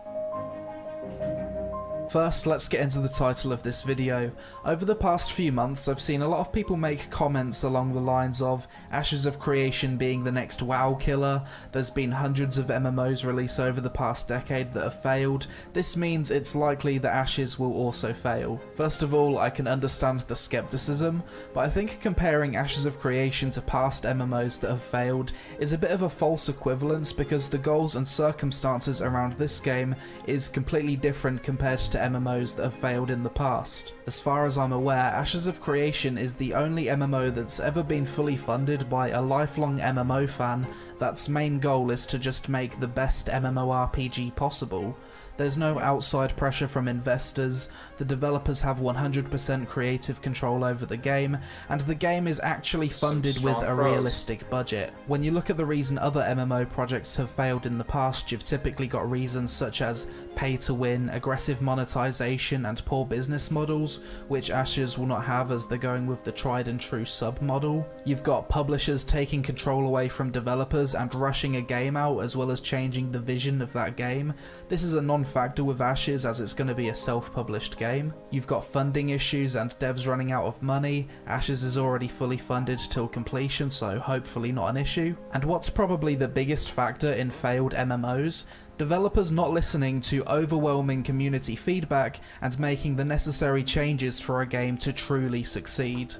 First, let's get into the title of this video. Over the past few months, I've seen a lot of people make comments along the lines of Ashes of Creation being the next WoW killer, there's been hundreds of MMOs released over the past decade that have failed, this means it's likely that Ashes will also fail. First of all, I can understand the skepticism, but I think comparing Ashes of Creation to past MMOs that have failed is a bit of a false equivalence because the goals and circumstances around this game is completely different compared to MMOs that have failed in the past. As far as I'm aware, Ashes of Creation is the only MMO that's ever been fully funded by a lifelong MMO fan that's main goal is to just make the best MMORPG possible. There's no outside pressure from investors, the developers have 100% creative control over the game, and the game is actually funded with a realistic budget. When you look at the reason other MMO projects have failed in the past, you've typically got reasons such as pay to win, aggressive monetization, and poor business models, which Ashes will not have as they're going with the tried and true sub model. You've got publishers taking control away from developers and rushing a game out as well as changing the vision of that game. This is a non-factor with Ashes as it's going to be a self-published game. You've got funding issues and devs running out of money. Ashes is already fully funded till completion, so hopefully not an issue. And what's probably the biggest factor in failed MMOs? Developers not listening to overwhelming community feedback and making the necessary changes for a game to truly succeed.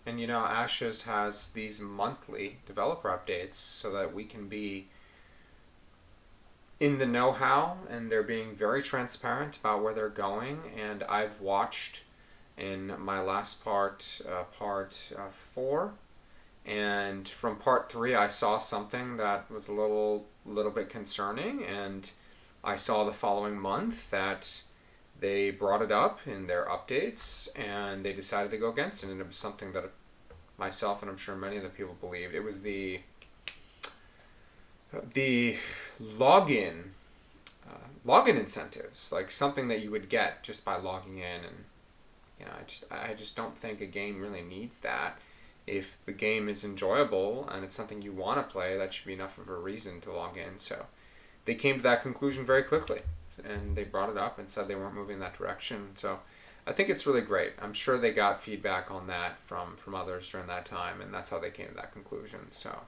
And you know, Ashes has these monthly developer updates so that we can be in the know-how, and they're being very transparent about where they're going. And I've watched in my last part 4, and from part 3 I saw something that was a little bit concerning, and I saw the following month that they brought it up in their updates and they decided to go against it, and it was something that myself and I'm sure many other people believed. It was the login incentives, like something that you would get just by logging in, and I just don't think a game really needs that. If the game is enjoyable and it's something you want to play, that should be enough of a reason to log in. So they came to that conclusion very quickly, and they brought it up and said they weren't moving in that direction. So I think it's really great. I'm sure they got feedback on that from others during that time, and that's how they came to that conclusion. So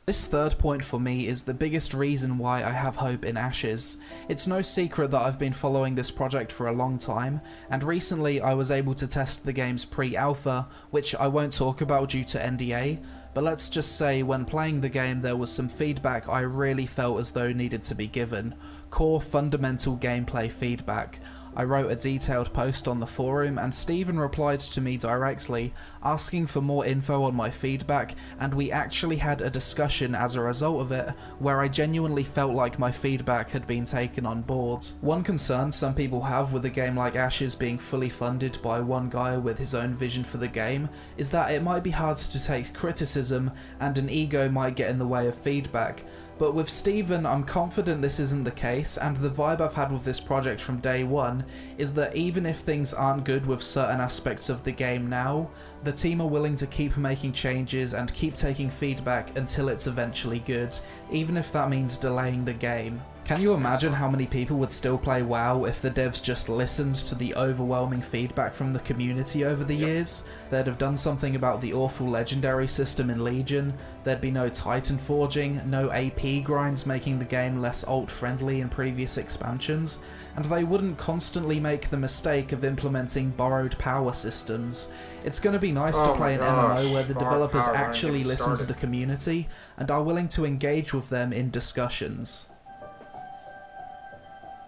this third point for me is the biggest reason why I have hope in Ashes. It's no secret that I've been following this project for a long time, and recently I was able to test the game's pre-alpha, which I won't talk about due to NDA, but let's just say when playing the game there was some feedback I really felt as though needed to be given. Core fundamental gameplay feedback. I wrote a detailed post on the forum, and Stephen replied to me directly, asking for more info on my feedback, and we actually had a discussion as a result of it, where I genuinely felt like my feedback had been taken on board. One concern some people have with a game like Ashes being fully funded by one guy with his own vision for the game is that it might be hard to take criticism, and an ego might get in the way of feedback. But with Stephen, I'm confident this isn't the case, and the vibe I've had with this project from day one is that even if things aren't good with certain aspects of the game now, the team are willing to keep making changes and keep taking feedback until it's eventually good, even if that means delaying the game. Can you imagine how many people would still play WoW if the devs just listened to the overwhelming feedback from the community over the years? They'd have done something about the awful legendary system in Legion, there'd be no Titan forging, no AP grinds making the game less ult-friendly in previous expansions, and they wouldn't constantly make the mistake of implementing borrowed power systems. It's going to be nice to play an MMO where the developers actually listen to the community and are willing to engage with them in discussions.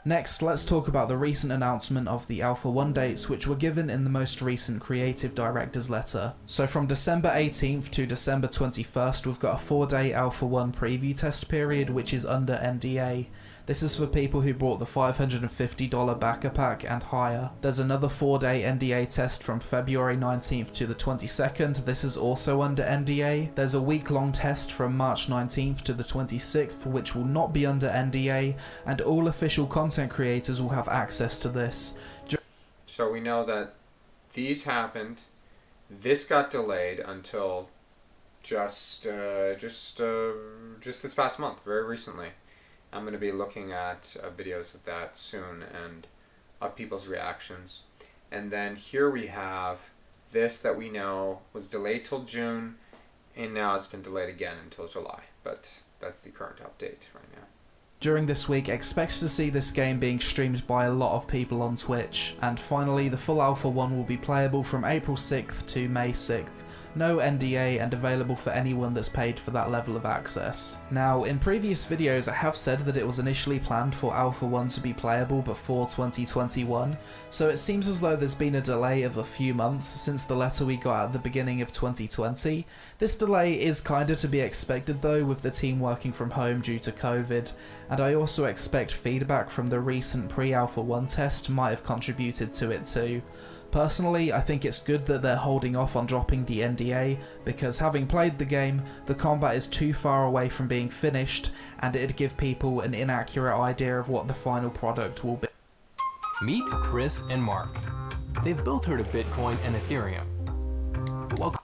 Next, let's talk about the recent announcement of the Alpha 1 dates, which were given in the most recent Creative Director's letter. So from December 18th to December 21st, we've got a 4-day Alpha 1 preview test period, which is under NDA. This is for people who bought the $550 backer pack and higher. There's another 4-day NDA test from February 19th to the 22nd, this is also under NDA. There's a week-long test from March 19th to the 26th, which will not be under NDA, and all official content creators will have access to this. So we know that these happened, this got delayed until just this past month, very recently. I'm going to be looking at videos of that soon and of people's reactions. And then here we have this that we know was delayed till June, and now it's been delayed again until July. But that's the current update right now. During this week, expect to see this game being streamed by a lot of people on Twitch. And finally, the full Alpha 1 will be playable from April 6th to May 6th. No NDA and available for anyone that's paid for that level of access. Now, in previous videos I have said that it was initially planned for Alpha 1 to be playable before 2021, so it seems as though there's been a delay of a few months since the letter we got at the beginning of 2020. This delay is kinda to be expected though, with the team working from home due to COVID, and I also expect feedback from the recent pre-Alpha 1 test might have contributed to it too. Personally, I think it's good that they're holding off on dropping the NDA, because having played the game, the combat is too far away from being finished, and it'd give people an inaccurate idea of what the final product will be. Meet Chris and Mark. They've both heard of Bitcoin and Ethereum. Welcome.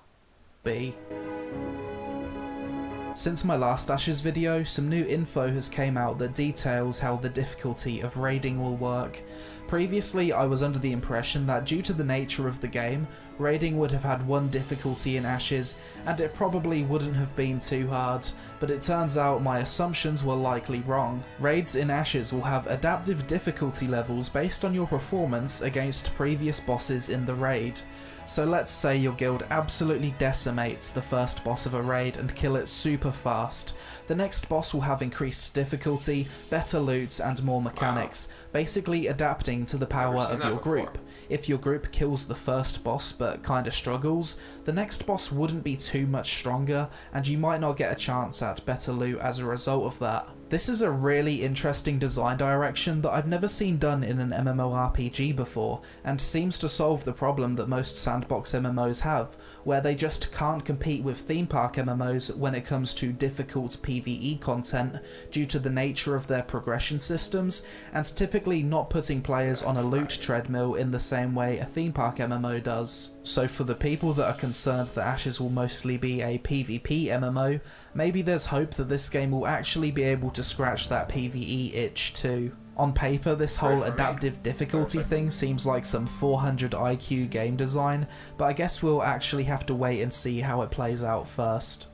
Since my last Ashes video, some new info has came out that details how the difficulty of raiding will work. Previously, I was under the impression that due to the nature of the game, raiding would have had one difficulty in Ashes, and it probably wouldn't have been too hard, but it turns out my assumptions were likely wrong. Raids in Ashes will have adaptive difficulty levels based on your performance against previous bosses in the raid. So let's say your guild absolutely decimates the first boss of a raid and kill it super fast. The next boss will have increased difficulty, better loot, and more mechanics, basically adapting to the power of your group. If your group kills the first boss but kinda struggles, the next boss wouldn't be too much stronger, and you might not get a chance at better loot as a result of that. This is a really interesting design direction that I've never seen done in an MMORPG before, and seems to solve the problem that most sandbox MMOs have, where they just can't compete with theme park MMOs when it comes to difficult PvE content due to the nature of their progression systems, and typically not putting players on a loot treadmill in the same way a theme park MMO does. So for the people that are concerned that Ashes will mostly be a PvP MMO, maybe there's hope that this game will actually be able to scratch that PvE itch too. On paper, this whole adaptive difficulty thing seems like some 400 IQ game design, but I guess we'll actually have to wait and see how it plays out first.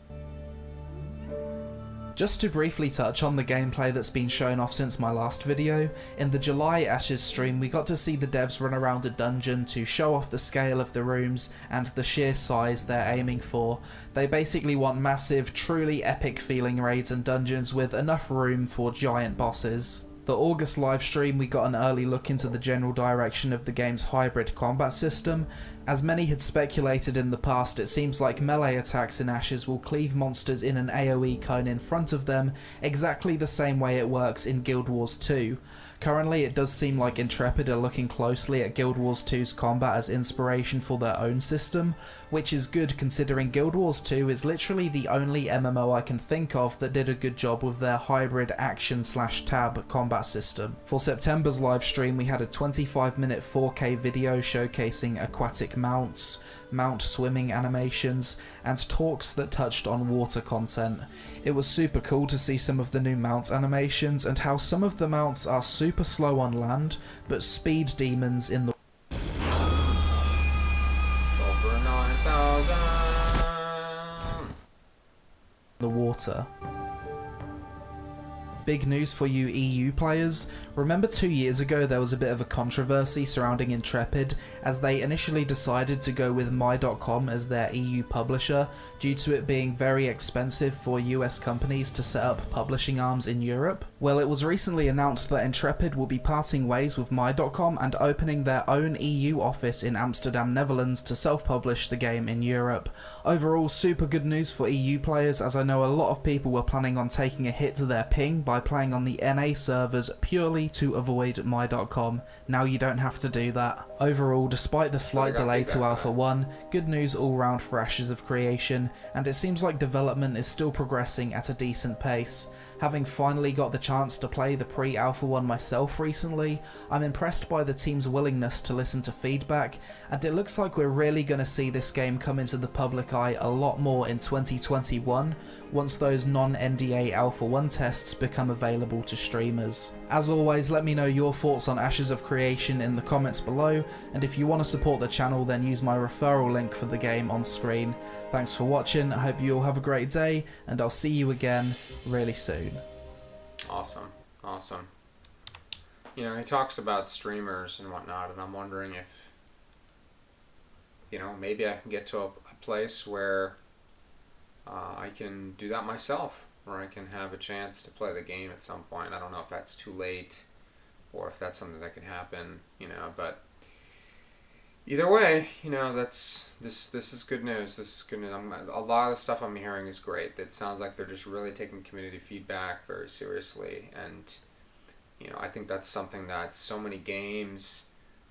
Just to briefly touch on the gameplay that's been shown off since my last video, in the July Ashes stream we got to see the devs run around a dungeon to show off the scale of the rooms and the sheer size they're aiming for. They basically want massive, truly epic feeling raids and dungeons with enough room for giant bosses. The August livestream we got an early look into the general direction of the game's hybrid combat system. As many had speculated in the past, it seems like melee attacks in Ashes will cleave monsters in an AoE cone in front of them, exactly the same way it works in Guild Wars 2. Currently it does seem like Intrepid are looking closely at Guild Wars 2's combat as inspiration for their own system, which is good considering Guild Wars 2 is literally the only MMO I can think of that did a good job with their hybrid action/tab combat system. For September's livestream we had a 25-minute 4K video showcasing aquatic mounts, mount swimming animations, and talks that touched on water content. It was super cool to see some of the new mount animations and how some of the mounts are super slow on land, but speed demons in the Over 9,000. The water. Big news for you EU players. Remember 2 years ago there was a bit of a controversy surrounding Intrepid as they initially decided to go with My.com as their EU publisher due to it being very expensive for US companies to set up publishing arms in Europe? Well, it was recently announced that Intrepid will be parting ways with My.com and opening their own EU office in Amsterdam, Netherlands to self-publish the game in Europe. Overall, super good news for EU players, as I know a lot of people were planning on taking a hit to their ping by playing on the NA servers purely to avoid My.com. Now you don't have to do that. Overall, despite the slight delay to Alpha 1, good news all round for Ashes of Creation, and it seems like development is still progressing at a decent pace. Having finally got the chance to play the pre-Alpha 1 myself recently, I'm impressed by the team's willingness to listen to feedback, and it looks like we're really going to see this game come into the public eye a lot more in 2021, once those non-NDA Alpha 1 tests become available to streamers. As always, let me know your thoughts on Ashes of Creation in the comments below, and if you want to support the channel then use my referral link for the game on screen. Thanks for watching, I hope you all have a great day, and I'll see you again really soon. Awesome, awesome. You know, he talks about streamers and whatnot, and I'm wondering if, you know, maybe I can get to a place where I can do that myself, where I can have a chance to play the game at some point. I don't know if that's too late, or if that's something that could happen, you know, but either way, you know, this is good news. This is good news. A lot of the stuff I'm hearing is great. It sounds like they're just really taking community feedback very seriously, and you know, I think that's something that so many games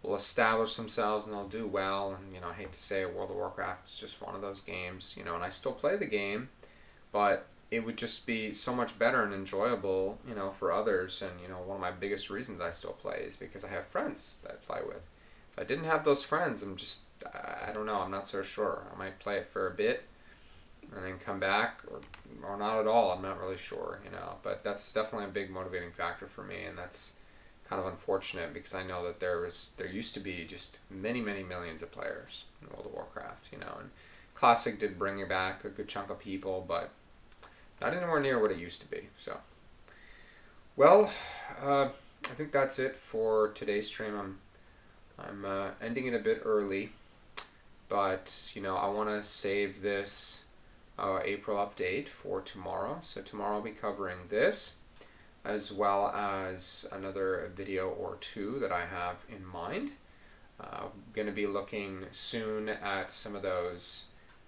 will establish themselves and they'll do well. And you know, I hate to say it, World of Warcraft is just one of those games, you know, and I still play the game, but it would just be so much better and enjoyable, you know, for others. And you know, one of my biggest reasons I still play is because I have friends that I play with. If I didn't have those friends, I don't know, I'm not so sure. I might play it for a bit and then come back, or not at all. I'm not really sure, you know, but that's definitely a big motivating factor for me, and that's kind of unfortunate because I know that there used to be just many millions of players in World of Warcraft, you know, and Classic did bring back a good chunk of people, but not anywhere near what it used to be. So, well, I think that's it for today's stream. I'm ending it a bit early, but you know, I want to save this April update for tomorrow. So tomorrow I'll be covering this, as well as another video or two that I have in mind. I'm going to be looking soon at some of those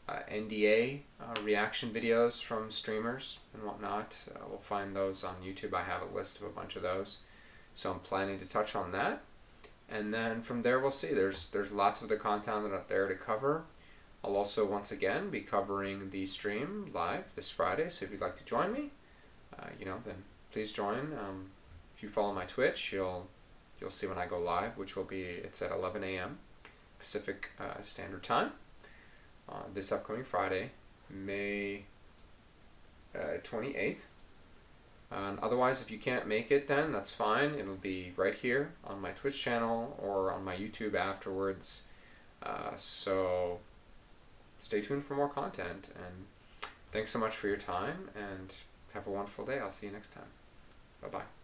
NDA reaction videos from streamers and whatnot. We'll find those on YouTube. I have a list of a bunch of those. So I'm planning to touch on that. And then from there we'll see. There's lots of other content out there to cover. I'll also once again be covering the stream live this Friday. So if you'd like to join me, then please join. If you follow my Twitch, you'll see when I go live, which will be, it's at 11 a.m. Pacific Standard Time this upcoming Friday, May 28th. Otherwise, if you can't make it, then that's fine. It'll be right here on my Twitch channel or on my YouTube afterwards. So stay tuned for more content. And thanks so much for your time, and have a wonderful day. I'll see you next time. Bye-bye.